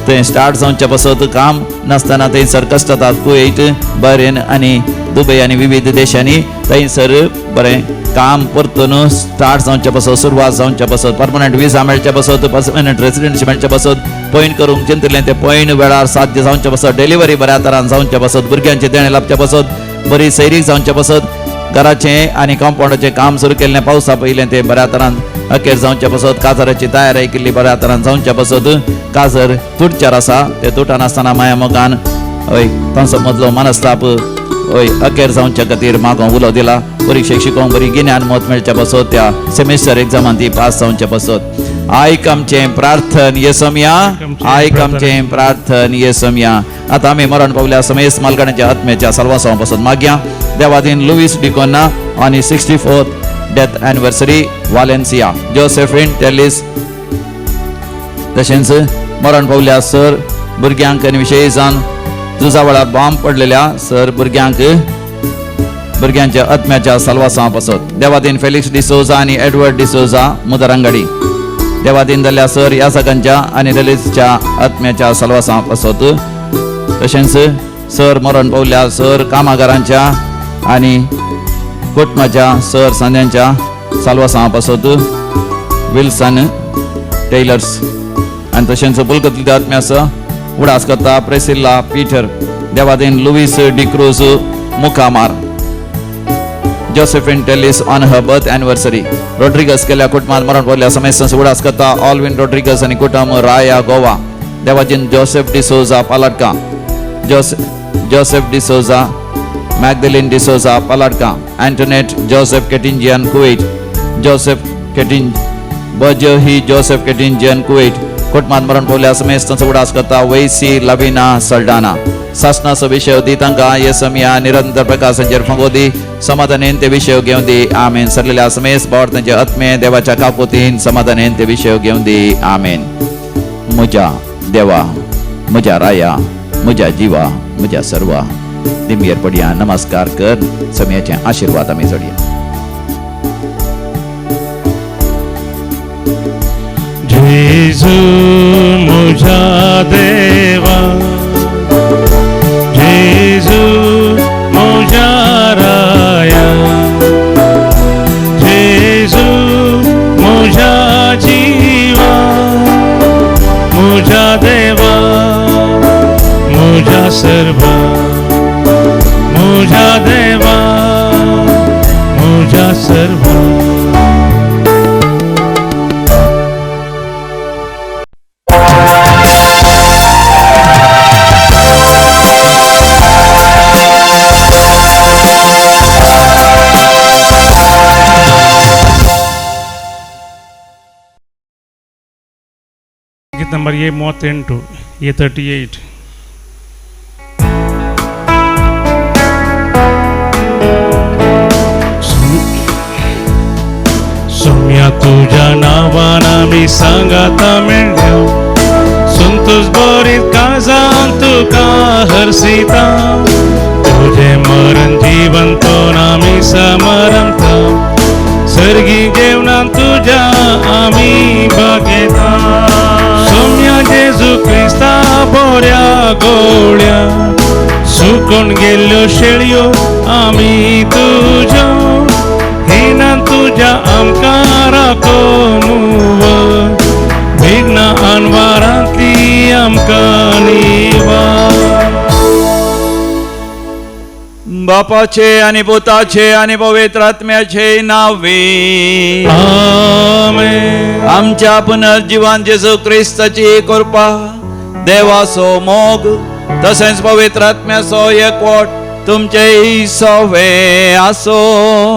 थंय स्टार्ट जावच्या पासत. काम नासतना थंयसर कश्टातात कुवेट बहरेन आनी दुबय आनी विविध देशांनी थंयसर बरें काम परतून स्टार्ट जावच्या पासत. सुरवात जावच्या पासत. परमनंट विजा मेळच्या पासत. परमनंट रेसिडेन्सी मेळच्या पासत. पॉयंट करूंक चिंतिल्लें तें पॉयंट वेळार साध्य जावच्या पासत. डिलिव्हरी बऱ्या तरान जावच्या पासत. भुरग्यांचे देणे लाभच्या पासत. बरी सैरीक जावच्या पासत. घराचें आनी कंपाउंडाचें काम सुरू केल्लें पावसा पयलें तें बऱ्या तरान अखेर जावच्या पासत. काजाराची तयारी केल्ली बऱ्या तरान जावच्या पासत. काजर तुटच्यार आसा तें तुटनासतना माया मोगान हय तांचो मदलो मनस्ताप हय अखेर जावच्या खातीर मागोवंक उलो दिला. परिक्षेक शिकोवंक बरी गिन्यान मत मेळच्या पासत. त्या सेमिस्टर एग्जामान ती पास जावच्या पासत. आयक आमचें प्रार्थन येसोम्या. आयक आमचें प्रार्थन येसोम्या. आतां आमी मरण पावल्या समेस मालकाण्याच्या आत्म्याच्या सर्वांसां पासून मागया. देवादीन Louis D'Cunha on 64th death anniversary Valencia. Josephine Tellis तशेंच मरण पावल्या सर भुरग्यांक आनी विशेषान झुजा वेळार बॉम्ब पडलेल्या सर भुरग्यांच्या आत्म्याच्या साल्वासां पासत. देवादीन फेलिक्स डिसोजा आनी एडवर्ड डिसोजा मुदरांगडी. देवादीन जाल्ल्या सर ह्या सगळ्यांच्या आनी ललितच्या आत्म्याच्या साल्वासां पासत. तशेंच सर मरण पावल्या सर कामागारांच्या आनी कुटुंबाच्या सर सांद्यांच्या साल्वासां पासत. विल्सन टेलर्स आनी तशेंच पुलकतलीच्या आत्म्या आसा उडास करता प्रेसिल्ला पीटर. देवादीन लुईस डिक्रूज मुखामार. Josephine Tellis on her birth anniversary. Rodriguez केल्या कुटुंबात मरण पावल्या समेत उडास करता ऑलविन रॉड्रिगस आणि कुटुंब राया गोवा. देवाजीन जोसेफ डिसोजा पालाडका, जोसेफ डिसोजा, मॅग्दलिन डिसोजा पालाडका, अँटोनेट जोसेफ केटिंजियन कुवेट, जोसेफ केटिंज बर्जो ही जोसेफ केटिंजियन कुवेट कुटुंबात मरण पावल्या समेत उडास करता वैसी लविना सल्डाना. शासनाचो विषय दी तांकां येसमिया निरंतर प्रकाशाचेर फंगोदी समाधानेन ते विषय घेवन दी आमेन. सरलेल्या समेस भावार्थ तांचे आत्मे देवाच्या काकुतीन समाधानेन ते विषय घेवन दी आमेन. म्हज्या देवा, म्हज्या राया, म्हज्या जिवा, म्हज्या सर्वा दिमयेर पडया नमस्कार कर. समयाचे आशीर्वाद आमी जोडया. जेजू म्हज्या देवा, जेजू म्हज्या राया, जेजू म्हज्या जिवा, म्हज्या देवा, म्हज्या सर्वा, म्हज्या देवा, म्हज्या सर्वा. ಗೀತ ನಂಬರ್ A38, A38. सौम्या तुझ्या नावान आमी सांगाता मेळ्ळ्यो, संतोष बरीत काळजान तुका हरसिता. तुझे मरण जिवंतोन आमी समरमता, सर्गी जेवणान तुझ्या आमी बागेता. सौम्या जेजू क्रिस्ता बऱ्या गोळ्या, सुकून गेल्ल्यो शेळयो आमी तुज्यो, हिनान तुझ्या आमकां राखून विघ्ना अनवारांतली आमकां निवा. बापाचे आणि पुताचे आणि पवित्र आत्म्याचे नावे आमेन. आमच्या पुनर्जीवन जेजू ख्रिस्ताची कृपा, देवाचो मोग तसेच पवित्र आत्म्याचो एकवट तुमचे सवे आसो.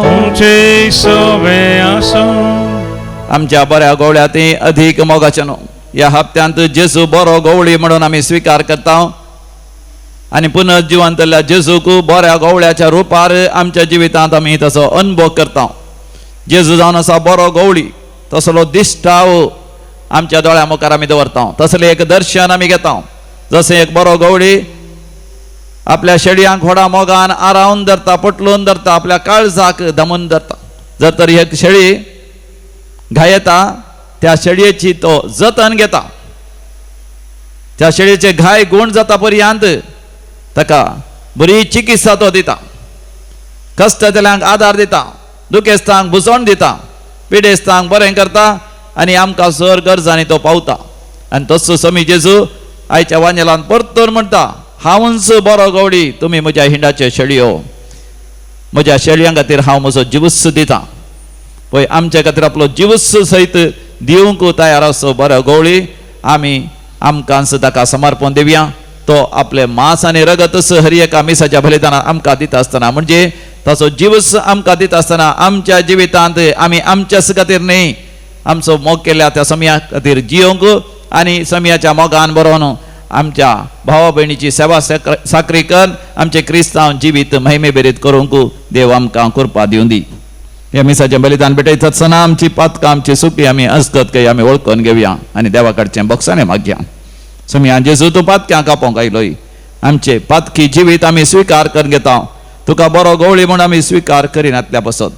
तुमचे सवे आसो. आमच्या बऱ्या गवळ्यात अधिक मोगाचे न्हू. या हप्त्यांत जेजू बरो गवळी म्हणून आमी स्वीकार करता आणि पुनर्जिवंतल्या जेजूक बऱ्या गवळ्याच्या रुपार आमच्या जिवितांत आमी तसो अनुभव करता. जेजू जावन आसा बरो गवळी, तसलो दिश्टाव आमच्या दोळ्या मुखार आमी दवरता. तसलें एक दर्शन आमी घेता. जशें एक बरो गवळी आपल्या शेडयांक व्हडा मोगान आरावन धरता, पटलून धरता, आपल्या काळजाक धमून धरता. जर तर एक शेळी घायेता, त्या शेळयेची तो जतन घेता. त्या शेळयेचे घाय गुण जाता पर्यंत ताका बरी चिकित्सा तो दिता. कश्टतल्यांक आदार दिता, दुखेस्तांक बुजवण दिता, पिडेस्तांक बरें करता आनी आमकां सर गरजांनी तो पावता. आनी तसो समी जेजू आयच्या वांजेलान परतून म्हणटा, हांवूच बरो गवळी, तुमी म्हज्या हिंडाचे शेळयो. म्हज्या शेळयां खातीर हांव म्हजो जिवूस दिता. पळय, आमच्या खातीर आपलो जिवूस सयत दिवंक तयार असो बरो गवळी आमी आमकांच ताका समर्पण दिवया. तो आपले मांस आनी रगतच हर एका मिसाच्या बलिदानान आमकां दिता आसतना, म्हणजे ताचो जिवूस आमकां दिता आसतना आमच्या जिवितांत आमी आमच्याच खातीर न्ही, आमचो मोग केल्या त्या समया खातीर जियोंक आनी समयाच्या मोगान बरोवन आमच्या भावा भयणीची सेवा साकरी कर आमचे क्रिस्तांव जिवीत महिमे बेरीत करूंक देव आमकां कृपा दिवं दी. ह्या मिसाचें बलिदान भेटयता आसतना आमची पातकां आमची सुखी आमी असकत कय आमी वळखून घेवया आनी देवा कडचें बक्षाने मागया. समया जेजू तूं पातक्यां कापोंक आयलोय, आमचे पातकी जिवीत आमी स्विकार करून घेता. तुका बरो गवळी म्हूण आमी स्विकार करिनातल्या पासत,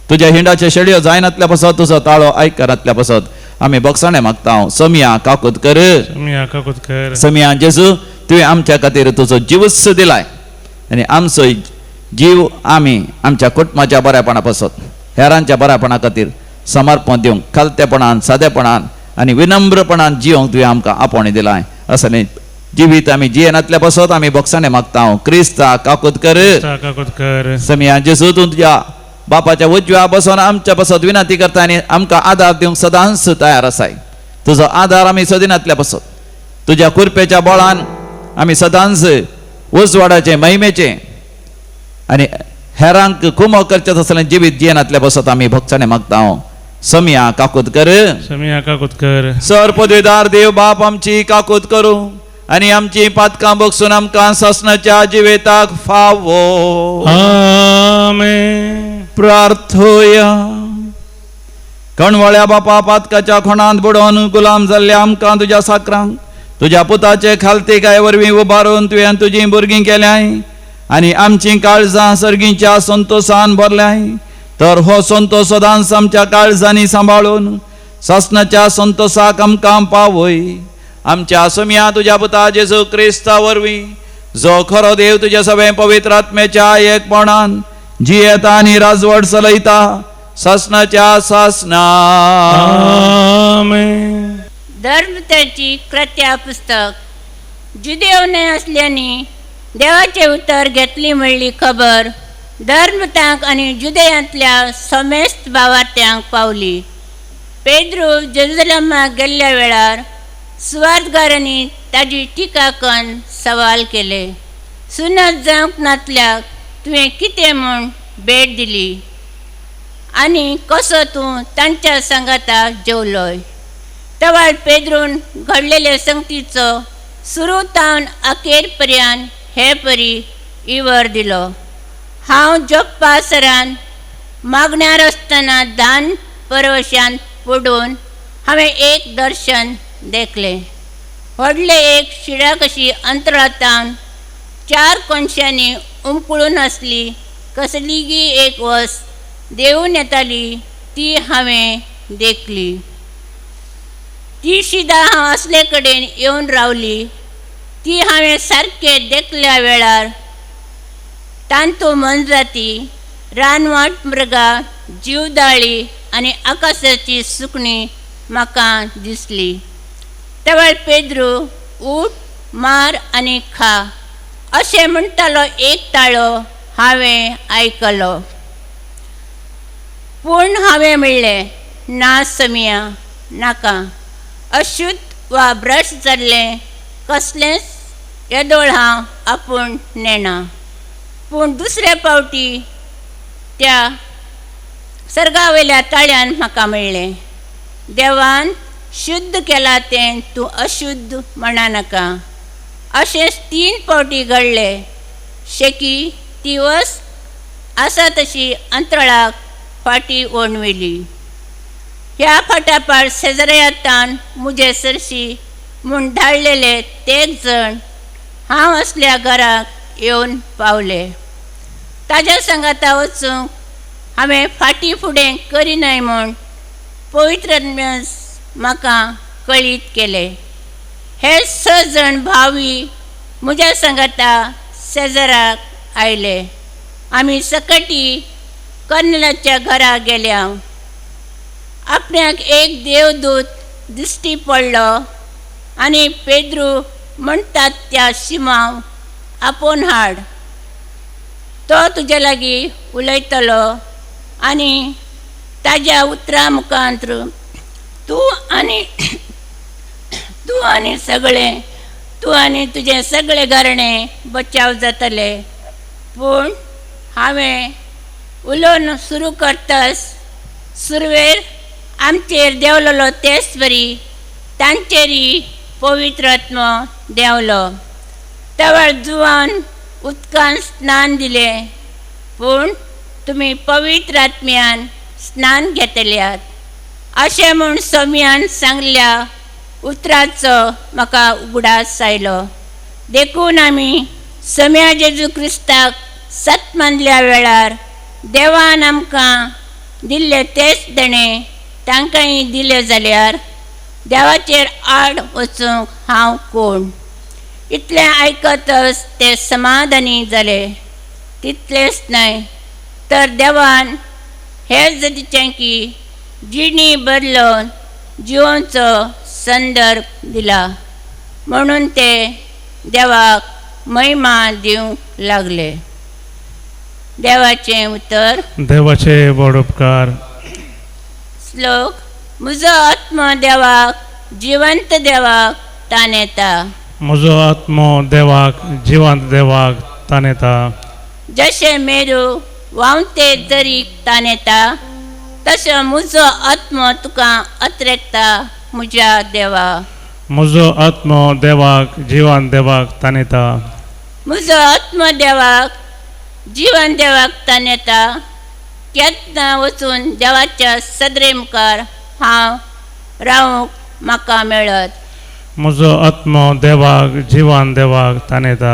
तुज्या हिंडाचे शेडयो जायनातल्या पासत, तुजो ताळो आयकनातल्या पासत आमी बक्षाणे मागता. समया काकूत कर, समया जेजू तुवें आमच्या खातीर तुजो जिवूस दिलाय आनी आमचो जीव आमी आमच्या कुटुंबाच्या बऱ्यापणा पासत हेरांच्या बऱ्यापणा खातीर समर्पण दिवंक खालतेपणान सादेपणान आनी विनम्रपणान जिवंक तुवें आमकां आपोवणी दिलाय. असलें जिवीत आमी जियेनातल्या पासत आमी बक्षाणे मागता. क्रिस्ता काकूत कर, समया जेजू तूं तुज्या बापाच्या उजव्या बसून आमच्या बसत विनंती करता आणि आमका आधार देऊन सदांच तयार असाय. तुझा आधार आम्ही सदिनातल्या बसत तुझ्या कृपेच्या बळान आम्ही सदांच उजवाडाचे महिमेचे आणि हेरांक कुमो करचत असलेल्या जीवित जियनातल्या बसत आम्ही भक्ताने मागता. समिया काकुतकर समिया काकुतकर सर पदवीदार देव बाप आमची काकुत करू आणि आमची पातकां बघसून आमकां ससनाच्या जिवेताक फावो. आमेन. प्रार्थोया. कणवळ्या बापा पातकाच्या खोणांत बुडोवन गुलाम जाल्ल्या आमकां तुझ्या साकरांक तुझ्या पुताचे खालते काय वरवीं उबारून तुवें तुजी भुरगीं केल्याय आणि आमची काळजां सर्गीच्या संतोषान भरल्याय. तर हो संतोष सदांच आमच्या काळजांनी सांबाळून ससनाच्या संतोषाक आमकां पावय. आमच्या समिया तुझ्या पुता जेजू क्रिस्ता वरवीं जो खरो देव तुझे सगळे पवित्र आत्म्याच्या एकपणान जियेता आणि राजवट चलयता ससनाच्या सासना. आमेन. धर्मतेची कृत्या पुस्तक. जुदेवने असल्याने देवाचे उतर घेतली म्हणली खबर धर्मतांक आणि जुदेयांतल्या समेस्त भावार्थ्यांक पावली. पेद्रू जेरुसलेमाक गेल्ल्या वेळार सुवार्थगारांनी ताजी टिका करून सवाल केले. सुनत जावंक नातल्याक तुवें कितें म्हूण भेट दिली आनी कसो तूं तांच्या सांगाता जेवलोय. तवाळ पेद्रून घडलेले संगतीचो सुरू तावन अखेर पर्यंत हे परी इवर दिलो. हांव जोप्पा सरान मागण्यार आसतना दान परवशान पडून हांवें एक दर्शन देखलें. व्हडले एक शिड्या कशी अंतराळांत 4 कोनशांनी उमकुळून आसली कसलीगी एक वस्त देंवून येताली ती हांवें देखली. ती शिदा हांव असले कडेन येवन रावली. ती हांवें सारके देखल्या वेळार तांतू मनजाती रानवट मृगां जीवदाळी आनी आकाशाची सुकणी म्हाका दिसली. तेवळ पेद्रू उठ मार आनी खा अशें म्हणटालो एक ताळो हांवें आयकलो. पूण हांवें म्हणलें ना समिया नाका. अशुद्ध वा भ्रश्ट जाल्लें कसलेंच येदोळ हांव आपूण नेना. पूण दुसऱ्या फावटी त्या सर्गावयल्या ताळ्यान म्हाका म्हणलें देवान शुद्ध केला तें तूं अशुद्ध म्हणा नाका. अशेंच 3 फावटी घडलें. शेकी ती वस्त आसा तशी अंतराळाक फाटी ओडविली. ह्या फाटाफाट शेजाऱ्यांतान मुजे सरशी म्हूण धाडलेले तेग जण हांव असल्या घराक येवन पावले. ताज्या सांगाता वचूंक हांवें फाटीं फुडें करिनाय म्हूण पवित्र म्हाका कळीत केले. हे 6 जण भावी म्हज्या सांगाता शेजाराक आयले. आमी सकटी कर्नलाच्या घरा गेल्या. आपणाक एक देवदूत दिश्टी पडलो आनी पेद्रू म्हणटात त्या शिमाव आपोवन हाड. तो तुजे लागीं उलयतलो आनी ताज्या उतरा मुखांत तूं आनी तुजें सगळें घराणें बचाव जातले. पूण हांवें उलोवन सुरू करतास सुरवेर आमचेर देंवलेलो तेच परी तांचेरय पवित्र आत्मो देंवलो. तेवळ जुवान उदकान स्नान दिलें. पूण तुमी पवित्र आत्म्यान स्नान घेतल्यात अशें म्हूण समियान सांगल्या उतराचो म्हाका उगडास आयलो. देखून आमी समिया जेजू क्रिस्ताक सत मानल्या वेळार देवान आमकां दिल्ले तेच देणे तांकांय दिले जाल्यार देवाचेर आड वचूंक हांव कोण. इतलें आयकतच ते समाधानी जाले. तितलेंच न्हय तर देवान हे जतीचें की जिणी बदलोवन जिवोवचो संदर्भ दिला म्हणून ते देवाक महिमा दिवंक लागले. देवाचें उतर. देवाचे व्हड उपकार. श्लोक. म्हजो आत्मा देवाक जिवंत देवाक तानेता. म्हजो आत्मो देवाक जिवंत देवाक तानेता. जशें मेरू व्हांवते दरीक तानेता तसो म्हजो आत्मो तुका अत्रेकता म्हज्या देवा. म्हजो आत्मो देवाक जिवंत देवाक तानेता. म्हजो आत्मो देवाक जिवन देवाक तानेता. केन्ना वचून देवाच्या सदरे मुखार हांव रावूंक म्हाका मेळत. म्हजो आत्मो देवाक जिवंत देवाक तानेता.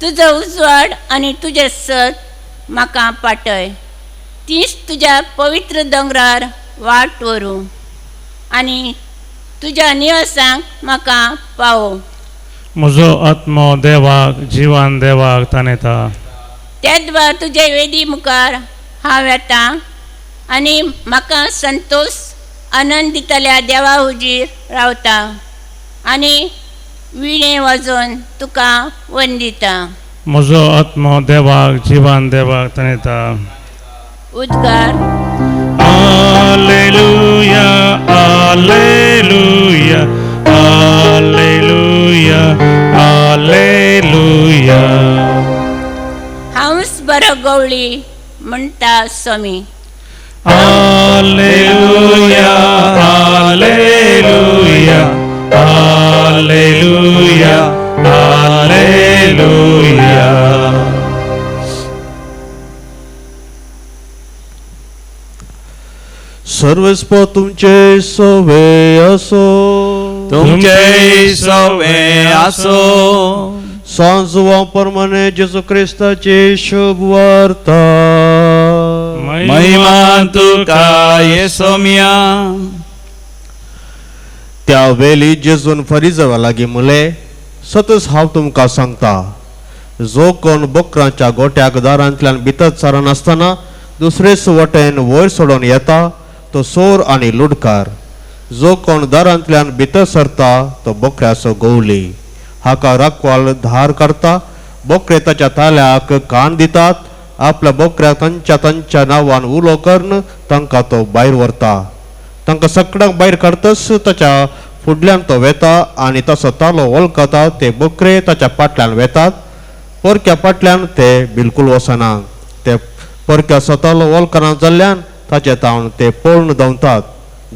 तुजो उजवाड आनी तुजें सत म्हाका पाटय. तीच तुज्या पवित्र दोंगरार वाट व्हरूं आनी तुज्या निवासांक म्हाका पावों. म्हजो आत्मो देवाक जिवंत देवाक तानेता. तेदवा तुजे वेदी मुखार हांव येता आनी म्हाका संतोष आनंद दितल्या देवा हुजीर रावता आनी विणे वाजोवन तुका वंदिता. म्हजो आत्मो देवाक जिवंत देवाक तानेता. उद्गार. Alleluia, Alleluia, Alleluia, Alleluia. हांवच बरो गवळी म्हणटा स्वामी. Alleluia, Alleluia, Alleluia, Alleluia. सर्वस्व तुमचे सवे असो. तुमचे सवे आसो. सांजवा परमाने जेजू ख्रिस्ताची शुभ वार्ता. महिमा तुका येसोम्या. त्या वेळी जेजून फरिजावा लागीं म्हळे, सतच हांव तुमकां सांगता, जो कोण बकरांच्या गोट्याक दारांतल्यान भितर सरनासतना दुसरेच वटेन वयर सोडून येता तो सोर आनी लुडकार. जो कोण दारांतल्यान भितर सरता तो बकऱ्याचो गवली. हाका राखवाल धार करता. बकरे ताच्या ताल्याक कान दितात. आपल्या बकऱ्याक तांच्या नांवान उलो करून तांकां तो भायर व्हरता. तांकां सगळ्यांक भायर काडटच ताच्या फुडल्यान तो वेता आनी तसो तालो वळखता ते बकरे ताच्या फाटल्यान वेतात. परक्या फाटल्यान ते बिलकुल वचना. ते परक्या स्वतालो वळखना जाल्ल्यान ताचे तावन ते पळून धांवतात.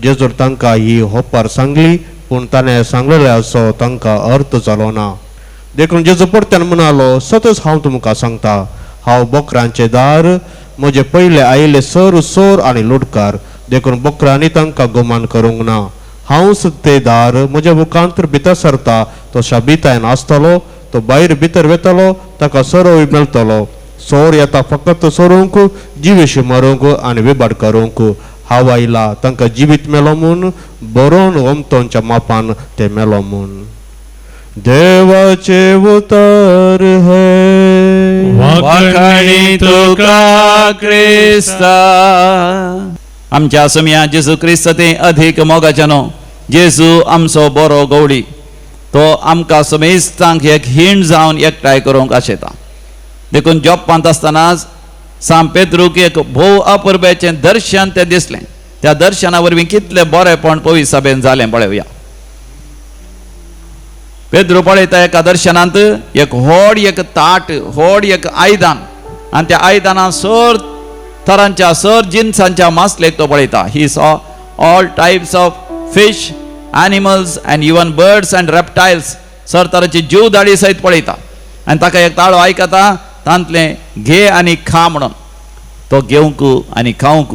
जेजूर तांकां ही होपार सांगली पूण ताणें सांगलेल्याचो तांकां अर्थ जालो ना. देखून जेजू परत्यान म्हणालो, सतच हांव तुमकां सांगता, हांव बकरांचे दार. म्हजे पयले आयिल्ले सोर आनी लुडकार. देखून बकरांनी तांकां गुमान करूंक ना. हांवच ते दार. म्हज्या मुखांतर भितर सरता तो शाबितायेन आसतलो. तो भायर भितर वेतलो ताका सोरोय मेळटलो. सोर येता फकत सोरूंक, जिवेशी मारूंक आनी विभाड करूंक. हांव आयला तांकां जिवीत मेलो म्हूण, बरोवन वमतोंच्या मापान ते मेलो म्हूण. देवाचे उतर हे. वाखाणी तुका क्रिस्ता. आमच्या समिया जेजू क्रिस्त ते अधिक मोगाच्यानो. जेजू आमचो बरो गवळी. तो आमकां समेस्तांक एक हिण जावन एकठांय करूंक आशेता. देखून जॉपांत आसतनाच सांत पेद्रूक एक भोव अपुर्बेचें दर्शन ते दिसलें. त्या दर्शना वरवीं कितलें बरेंपण पवित्र सभेन जालें पळयुया. पेद्रू पळयता एका दर्शनांत एक व्हड ताट, व्हड आयदान आनी त्या आयदानां सर तरांच्या सर जिन्सांच्या मासलेक तो पळयता. He saw all types of fish, animals and even birds and reptiles. सर तरांची जीवदाळी सयत पळयता आनी ताका एक ताळो आयकता. तांतलें घे आनी खा म्हणून. तो घेवंक आनी खावंक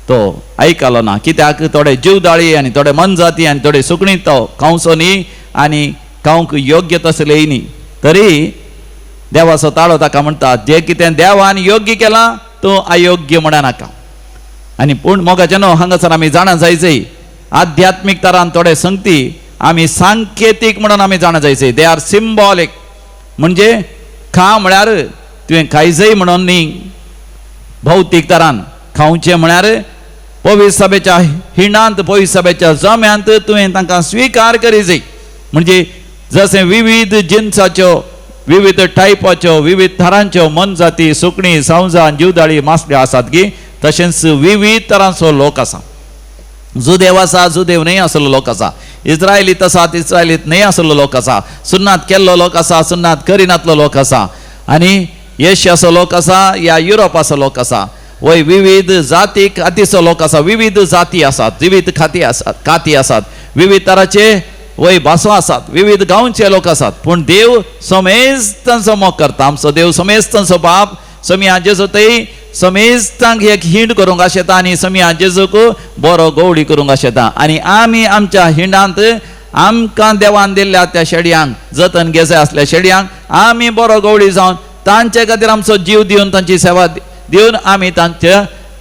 तो आयकलो ना. कित्याक थोडे जीवदाळी आनी थोडे मनजाती आनी थोडे सुकणी तो खावचो न्ही आनी खावंक योग्य तसलेय न्ही. तरी देवाचो ताळो ताका म्हणटा, जे कितें देवान योग्य केलां तो अयोग्य म्हणा नाका. आनी पूण मोगाचें न्हू, हांगासर आमी जाणा जायचें आध्यात्मीक तरान थोडे संगती आमी सांकेतीक म्हणून आमी जाणा जायचें. They are सिंबॉलीक. म्हणजे खा म्हळ्यार तुवें खायचंय म्हणून न्ही. भौतीक तरान खावचें म्हळ्यार पवित्र सभेच्या हिणांत, पवित्र सभेच्या जम्यांत तुवें तांकां स्विकार करी जाय. म्हणजे जशें विविध जिन्साच्यो विविध टायपाच्यो विविध तरांच्यो मन जाती सुकणी संवजां जीवदाळी मासल्यो आसात की तशेंच विविध तरांचो लोक आसा जुदेव आसा जुदेव न्हय आसलो लोक आसा इस्रायलीत आसात इस्रायलीत न्हय आसलो लोक आसा सुन्नात केल्लो लोक आसा सुन्नात करिनातलो लोक आसा आनी एशियाचो लोक आसा या युरोपाचो लोक आसा वय विविध जाती खातीचो लोक आसा विविध जाती आसात विविध खाती आसात विविध तरांचे वय भासो आसात विविध गांवचे लोक आसात पूण देव समेस्तांचो मोग करता आमचो देव समेस्तांचो बाप समिया जेजू थंय समेस्तांक एक हिंड करूंक आशेता आनी समिया जेजूक बरो गवळी करूंक आशेता आनी आमी आमच्या हिंडांत आमकां देवान दिल्ल्या त्या शेडयांक जतन घेवचे आसल्या शेडयांक आमी बरो गवळी जावन तांचे खातीर आमचो जीव दिवन तांची सेवा दिवन आमी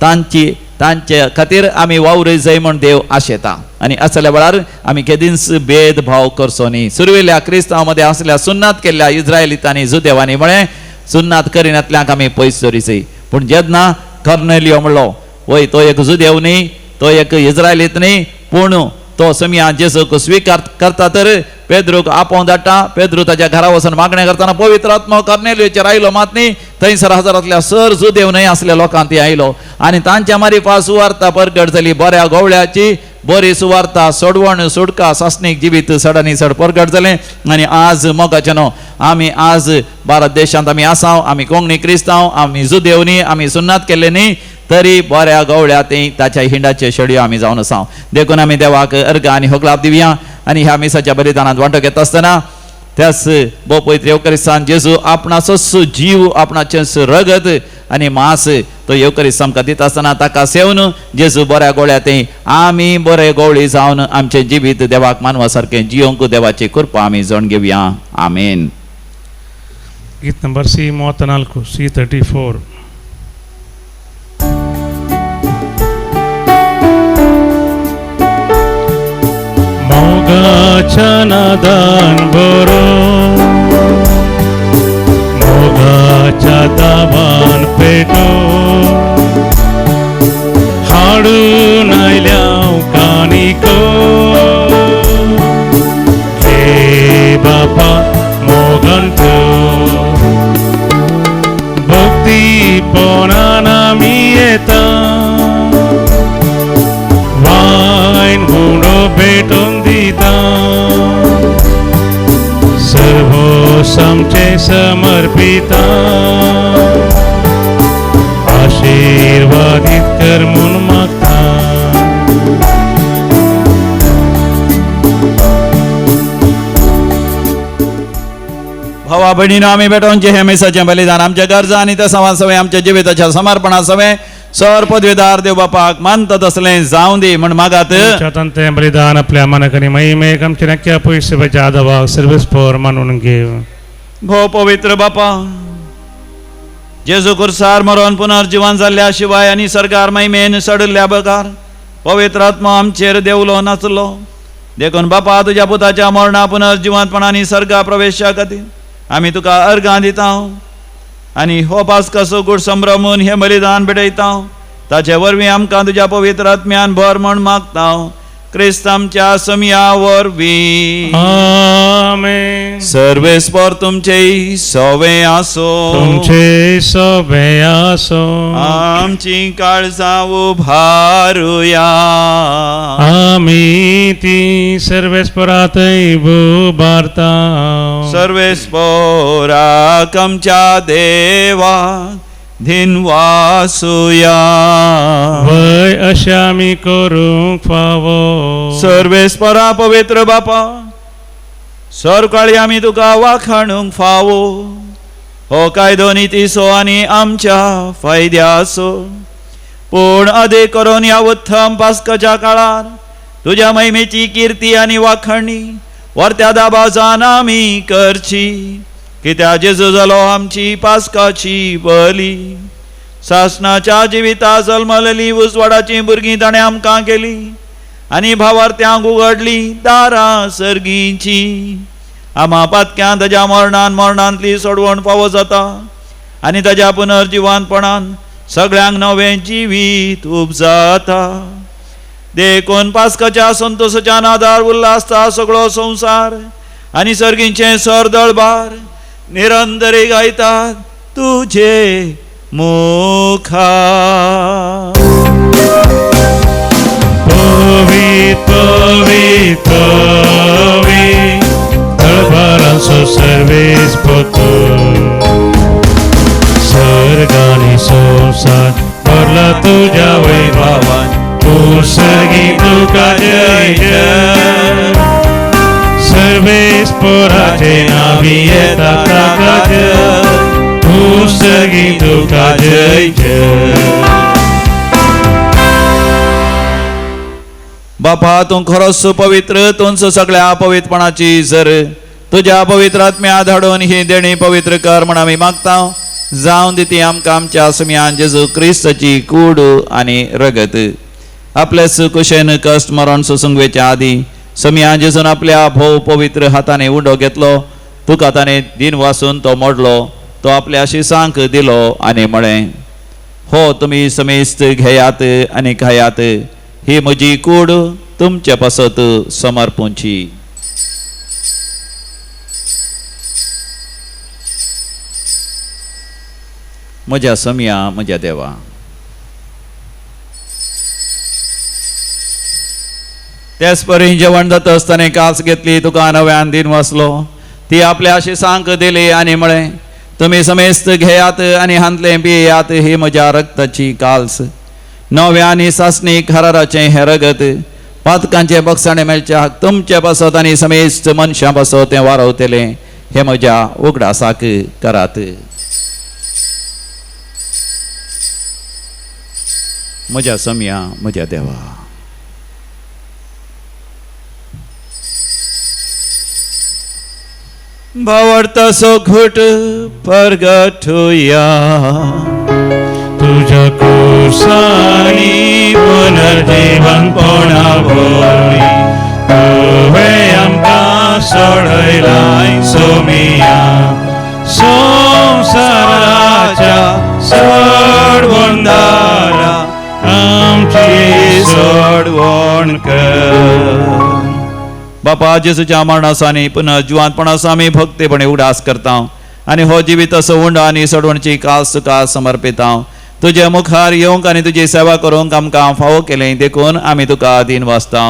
तांचे खातीर आमी वावरूय जाय म्हण देव आशेता आनी असल्या वेळार आमी केदींच भेदभाव करचो न्ही सुरविल्ल्या क्रिस्तांव मध्ये असल्या सुन्नात केल्ल्या इस्रायलितांनी जुदेवांनी म्हळें सुन्नात करिनातल्यांक आमी पयस दवरिचय पूण जेन्ना कर्नेलियो म्हणलो वय तो एक जुदेव न्ही तो एक इस्रायलीत न्ही पूण तो समिया जेजूक स्वीकार करता तर पेद्रूक आपोवन धाडटा पेद्रू ताच्या घरा वचून मागणें करतना पवित्र आत्मा कर्नेलियोचेर आयलो मात न्ही थंयसर हजारांतल्या सर जुदेव न्हय आसल्या लोकांक ती आयलो आनी तांच्या मारिफा सुवार्ता परगट जाली बऱ्या गवळ्याची बरी सुवार्ता सोडवण सुडका सासणीक जिवीत सडानी सड परगट जालें आनी आज मोगाचेनो आमी आज भारत देशांत आमी आसाव आमी कोंकणी क्रिस्तांव आमी जुदेव न्ही आमी सुन्नात केल्ले न्ही तरी बऱ्या गवळ्या ताच्या हिंडाचे शेडयो आमी जावन आसाव देखून आमी देवाक अर्घ आनी होगलाप दिवया आनी ह्या मिसाच्या बलिदानांत वांटो घेता आसतना त्याच भोव पवित्र येवकरिस्तान जेजू आपणाचोच जीव आपणाचेच रगत आनी मांस तो येवकरिस्त आमकां दिता आसतना ताका सेवन जेजू बऱ्या गवळ्या आमी बरे गवळी जावन आमचें जिवीत देवाक मानवा सारकें जियोंक देवाची कृपा आमी जण घेवया आमेन. गीत नंबर C34 C34 मोगाच्या नादान बरो मोगाच्या दाबान पेटो हाडून आयल्या कानिको हे बापा मोगन भक्ती पोनान आमी येता वायन गुणो भेटून दिता सर्वोस आमचे समर्पिता आशीर्वादित कर म्हूण मागता. भावा भयणीनो आमी भेटोवचे हे मिसाचें बलिदान आमच्या गरजा आनी त्या संवाद सवय आमच्या जिविताच्या समर्पणा सवय सर पदवीदार देव बापाक मानता तसलें जावं दी म्हण मागात. तें बलिदान आपल्या मनाकनी महिमेक आमच्या नक्क्या पयशेच्या आदावाक सर्वेस्पोर मानून घेव. भो पवित्र बापा जेजू कुर्सार मरोन पुनर्जीवन जाल्ल्या शिवाय आनी सरकार महिमेन सडल्या बगार पवित्र आत्मा आमचेर देवलो नाचलो देखून बापा तुज्या पुताच्या मरणा पुनर्जीवनपणांनी सर्गा प्रवेशा खातीर आमी तुका अर्गां दिता आनी हो पास्काचो गूढ संभ्रमून हे बलिदान भेटयता ताचे वरवीं आमकां तुज्या पवित्र आत्म्यान भर म्हण मागता क्रिस्त आमच्या समिया वरवीं. आमेन. सर्वेस्पर तुमचे सवे आसो तुमचे सवे आसो आमची काळजां उभारुया आमी ती सर्वेस्परातय उबारता सर्वेस्पराक आमच्या देवाक धिनवासुया वय अशें आमी करूंक फावो. सर्वेस्परा पवित्र बापा सरकाळी आमी तुका वाखाणूंक फावो हो कायदो नितीसो आनी आमच्या फायद्याचो पूण अधिक करून ह्या उत्तम पास्काच्या काळार तुज्या महिमेची कीर्ती आनी वाखणी वर्त्या दाबाजान आमी करची कित्याक जेजू जालो आमची पास्काची बली सासणाच्या जिविता जल्मलेली उजवाडाची भुरगीं ताणें आमकां केली आनी भावार्थ्यांक उगडली दारां सर्गीची आमा पातक्यां ताज्या मरणांतली सोडवण फावो जाता आनी ताज्या पुनर्जीवनपणान सगळ्यांक नवें जिवीत उपजाता देखून पास्काच्या संतोशाच्या नादार उल्हासता सगळो संवसार आनी सर्गींचे सर दळबार निरंतरी गायतात तुझे मुखार. Povit, povit, povit, तळपारांचो Sarves पोतो. सर्गानी संसार भरला तुझ्या वैभवान, पुसगी तुका जय जय. सर्वेस पोराचे नावी येता ताका जय, पुसगी तुका जय जय. बापा तू खरोच पवित्र, तूच सगळ्या पवित्रपणाची जर. तुझ्या पवित्र आत्म्या धाडून ही देणी पवित्र कर म्हण आम्ही मागता. जाऊन दिती आमकां आमच्या समियान जेजू क्रिस्ताची कूड आणि रगत. आपल्याच कुशेन कष्ट मरण सुसंगवेच्या आधी समियान जेजून आपल्या भोव पवित्र हाताने उंडो घेतलो. तुका ताणे दिन वासून तो मोडलो, तो आपल्या शिसांक दिलो आणि म्हळे, हो तुम्ही समेस्त घेयात आणि खायात, ही म्हजी कूड तुमच्या पासत समर्पूंची. म्हज्या समिया म्हज्या देवा. त्याच परी जेवण जाता आसतना कास घेतली, तुका नव्यान दिन वाचलो. ती आपल्या शिसांक दिली आणि म्हळे, तुम्ही समेस्त घेयात आणि हांतले पियेयात, ही म्हज्या रक्ताची काल्स. नव्यानी सासणीक हराराचे हे रगत, पातकांचे बक्षाणे मेळच्या तुमचे पासत आणि समेस्त मनशां पासत तें वारवतले, हे म्हज्या उगडासाक करात. म्हज्या समिया म्हज्या देवा. भावार्थाचो घोट परगटुया. तुझ्या कुसानी पुनर्जीवनपणा भोवली, तुवें आमकां सोडयलाय सोमिया. संवसाराच्या सोडवणदारा आमची सोडवण कर. बापा जेजूच्या मरणासानी पुन्हा जिवांतपणासा आमी भक्तीपणे उडास करता आणि हो जिवीत असो उंड आणि सोडवणची कास तुका समर्पिता. तुझे मुखार येवंक आणि तुजी सेवा करूंक आमकां फावो केलें देखून आमी तुका दिन वाचता.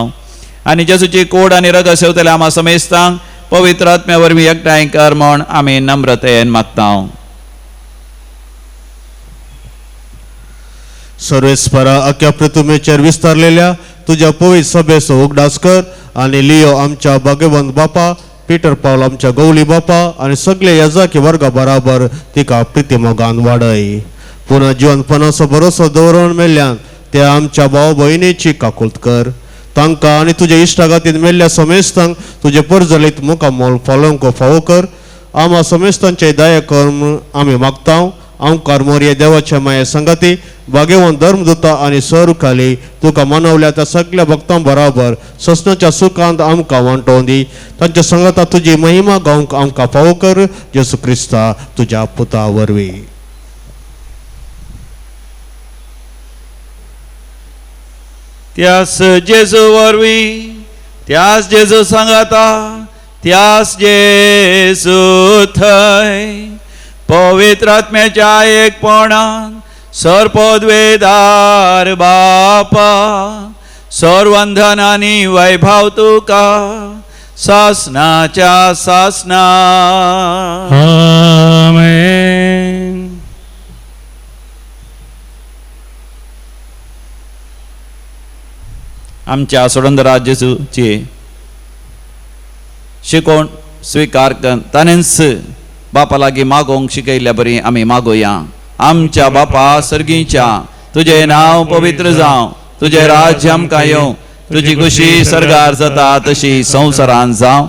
आणि जेजूची कूड आणि रगत सेवतले आम्हा समेस्तांक पवित्र आत्म्या वरवीं एकठांय कर म्हण आमी नम्रतेन मागता. सर्वेस्परा अख्या पृथ्वीचेर विस्तारलेल्या तुझ्या पवित्र सभेचो उगडास कर आणि लियो आमच्या भाग्यवंत बापा, पीटर पावल आमच्या गवळी बापा आणि सगळे याजाकी वर्गा बराबर तिका प्रितीमोगान वाडय. पुन्हा जिवंतपणाचो भरोसो दवरून मेल्ल्यान त्या आमच्या भाव भयणीची काकुळट कर. तांकां आणि तुझ्या इश्टागातीत मेल्ल्या समेस्तांक तुझे परजलीत मुखामोल फालोवंक फावो कर. आम्हा समेस्तांचे दया कर आमी मागता. आमकां मोरये देवाच्या माये संगती भाग्यवंत धर्मदूता आणि सहरुखाली तुका मनवल्या त्या सगळ्या भक्तां बराबर ससनाच्या सुखांत आमकां वांटोवन दी. तांच्या संगता तुजी महिमा गावंक आमकां फावो कर. जेसू क्रिस्ता तुज्या पुता वरवीं. त्यास जेजू वरवीं, त्यास जेजू सांगाता, त्यास जेजू थंय पवित्र आत्म्याच्या एकपणान सरपदवेदार बापा, सर्वंधन आणि वैभव तुका सासनाच्या सासना. आमेन. आमच्या सोडंदरा जेजूची शिकोवण स्वीकार कर. ताणेंच बापा लागीं मागोवंक शिकयल्या बरी आमी मागोया. आमच्या बापा सर्गीच्या, तुझे नाव पवित्र जावं, तुझे राज्य आमकां येवं, तुजी खुशी सर्गार जाता तशी संवसारांत जावं.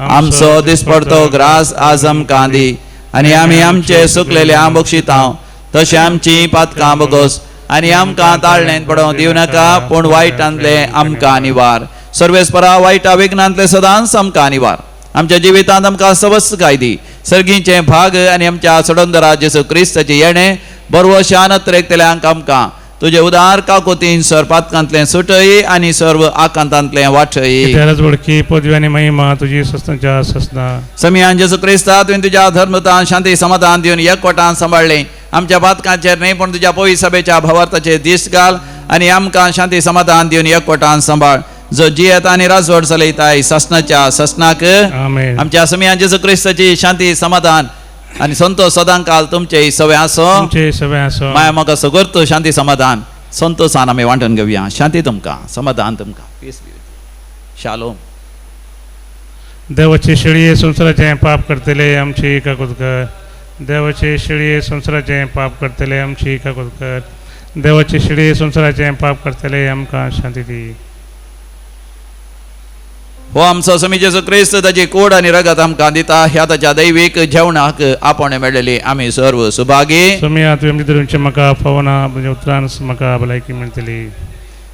आमचो दिसपडतो ग्रास आज आमकां दी, आनी आमी आमचे सुकलेल्या बक्षितां, तशें आमची पातकां बगोस, आनी आमकां ताळणेंत पडोवंक दिवं नाका, पूण वायटांतले आमकां निवार. सर्वेस्परा वायटा विघ्नांतले सदांच आमकां निवार. आमच्या जिवितांत आमकां सवस्काय दी. सर्गीचे भाग आनी आमच्या सोडंदरा जेजू क्रिस्ताचे येणे बरवशान त्रेकतल्यांक आमकां तुझे उदार काकोतीन सर पातकांतले सुटय आणि सर्व आकांतांतले वाटय त्यालाच वडकी पदवी आणि महिमा तुझी सस्तांच्या ससना समियान जेसू क्रिस्ता तुवें तुझ्या धर्मतान शांती समाधान दिवन एकवटान सांबाळले आमच्या पातकांचेर न्ही पण तुझ्या पवित्र सभेच्या भवार्थाचेर दिश्ट घाल आणि आमकां शांती समाधान दिवन एकवटान सांबाळ जो जियेत आणि राजवट चलयताय ससनाच्या ससनाक आमेन. आमच्या समियान जेसू क्रिस्ताची शांती समाधान आणि संतोष सदांकाल तुमचे सवय आसो तुमचे सगळे असो माया म्हाका सगळ्यो शांती समाधान संतोषान आमी वांटून घेवया शांती तुमकां समाधान तुमकां पीस शालोम देवाचे शिळये संसाराचे पाप करतले आमची काकुत कर देवाचे शिळये संसाराचे पाप करतले आमची काकुत कर देवाचे शिळये संसाराचे पाप करतले आमकां शांती दी हो आमचो समी जेसू क्रिस्त ताची कोड आणि रगत आमकां दिता ह्या ताच्या दैवीक जेवणाक आपण मेळलेली आमी सर्व सुभागी तुम्ही तुमचे धरूनचे म्हाका पवना म्हणजे उतरान म्हाका भलायकी मेळटली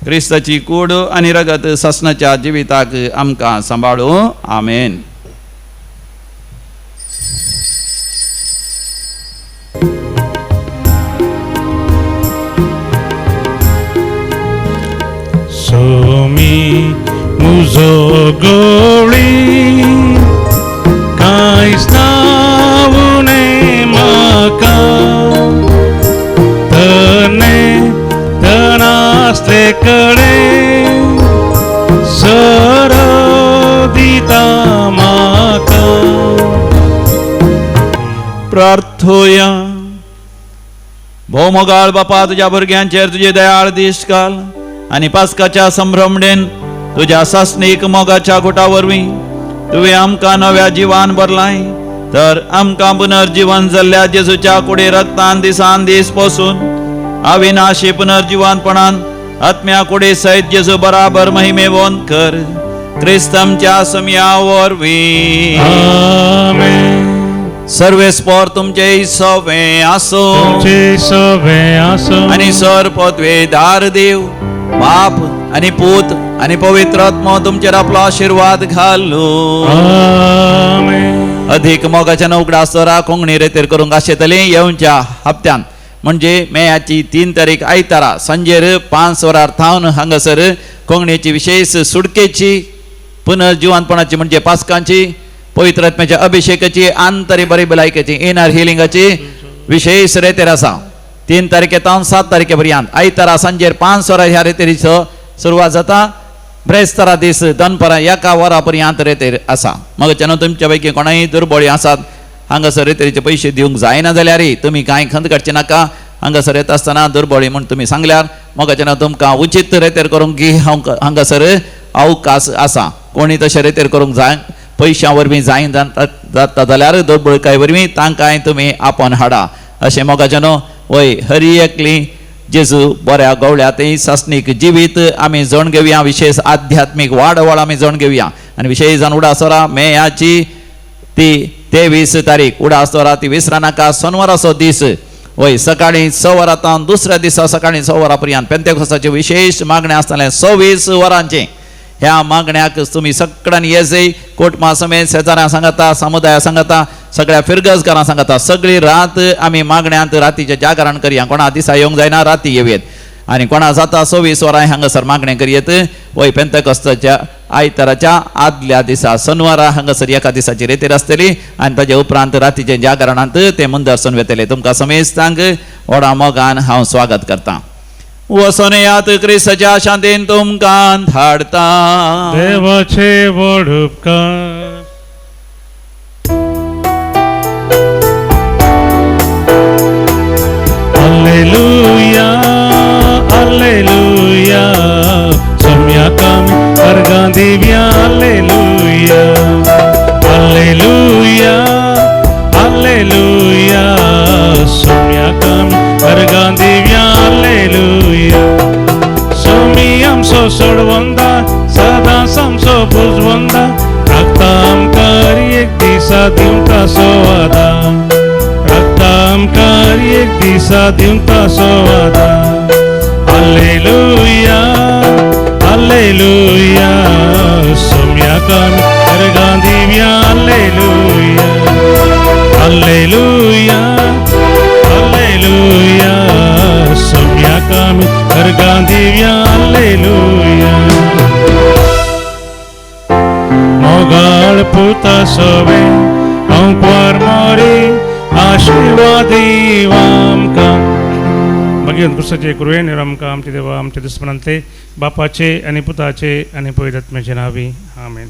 क्रिस्ताची कूड आणि रगत ससनाच्या जिविताक आमकां सांबाळू आमेन सोमी मुजो गोळी कांयच नावू नये म्हाका तने तनासले कडेन सर दिता म्हाका प्रार्थोया भोवमोगाळ बापा तुझ्या भुरग्यांचेर तुझे दयाळ दिश्ट घाल आणि पास्काच्या संभ्रमणेन तुझ्या सासनीक मोगाच्या गुटा वरवीं तुवें आमकां नव्या जिवान भरलाय तर आमकां पुनर्जीवन जाल्ल्या जेजूच्या कुडे रक्तान दिसान दीस पोसून अविनाशी पुनर्जीवनपणान आत्म्या कुडे सयत जेजू बराबर महिमेवंत कर क्रिस्तमच्या समया वरवीं आमेन. सर्वेस्पोर तुमचे सवे आसो तुमचे सगळे असो आणि सर पदवे दार देव बाप आणि पूत आणि पवित्र आत्मा तुमचेर आपलो आशीर्वाद घालो आमेन. अधिक मोगाच्या नौकडा सरा कोंगणी रेतेर करूंक आशेतले येवच्या हप्त्यान म्हणजे मेयाची 3 तारीख आयतारा सांजेर 5 वरार थावन हांगासर कोंगणीची विशेष सुडकेची पुनर्जीवनपणाची म्हणजे पास्कांची पवित्र आत्म्याच्या अभिषेकाची आंतरी बरी भलायकेची इनर हिलिंगाची विशेष रेतेर आसा 3 तारखेतावन 7 तारखे पर्यंत आयतारा सांजेर 5 वरां ह्या रेतेरीचो सुरवात जाता ब्रेस्तारा दीस दनपरां 1 वरां पर्यंत रेतेर आसा मग तुमच्या पैकी कोणाय दुर्बळी आसात हांगासर रेतेरीचे पयशे दिवंक जायना जाल्यार तुमी कांय खंत काडचे नाका हांगासर येता आसतना दुर्बळी म्हण तुमी सांगल्यार मग तुमकां उचित रेतेर करूंक की हांगासर अवकाश आसा कोणी तशें रेतेर करूंक जाय पयशां वरवीं जाय जाता जाल्यार दुर्बळकाय वरवीं तांकांय तुमी आपण हाडा अशें मोगाच्यानो वय हरी एकली जेजू बऱ्या गवळ्या ते सासनीक जिवीत आमी जण घेवया विशेष आध्यात्मीक वाडवळ आमी जण घेवया आनी विशेष जावन उडासोरा मेयाची ती 23 तारीख उडासोरा ती विसरा नाका सोनवाराचो दीस वय सकाळी 6 वरांतान दुसऱ्या दिसा सकाळी 6 वरां पर्यंत पेंतेकोस्ताचे विशेष मागणें आसतलें 26 वरांचें ह्या मागण्याक तुम्ही सगळ्यांनी येजय कोटमा समेत शेजाऱ्यां सांगता समुदाया सांगता सगळ्या फिरगजकारां सांगता सगळी रात आमी मागण्यांत रातीचें जागरण करया कोणा दिसा येवंक जायना राती येवयेत आनी कोणा जाता 26 वरां हांगासर मागणें करयेत वय पेंतेकोस्ताच्या आयताराच्या आदल्या दिसा शनिवारा हांगासर एका दिसाची रेतेर आसतली आनी ताजे उपरांत रातीचे जागरणांत ते मुंदरसून वेतले तुमकां समेस्तांक व्हडा मोगान हांव स्वागत करता वसोन यात क्रिस्ताच्या शांतीन तुमकां धाडता देवाचे व्हड उपकार Alleluia, Alleluia, somia kami argan divya, Alleluia, Alleluia, Alleluia, somia kami argan divya, Alleluia, somiam so sodvanda, sada samso buzvanda, raktam kari ek disa diunta soada. Raktam kari ek disa diunta soada. Alleluia, Alleluia, somya kami argan divya, Alleluia, Alleluia, Alleluia, Somia kami Ergandivya Alleluia Mogal puta sove Omkwar mori Ashivadi Vamka Bhagirath पुस्तकाचे कृपे निरमका आमचे देवा आमचे दुश्मनांते बापाचे आणि पुताचे आणि पवित्र आत्म्याचे नावे आमेन.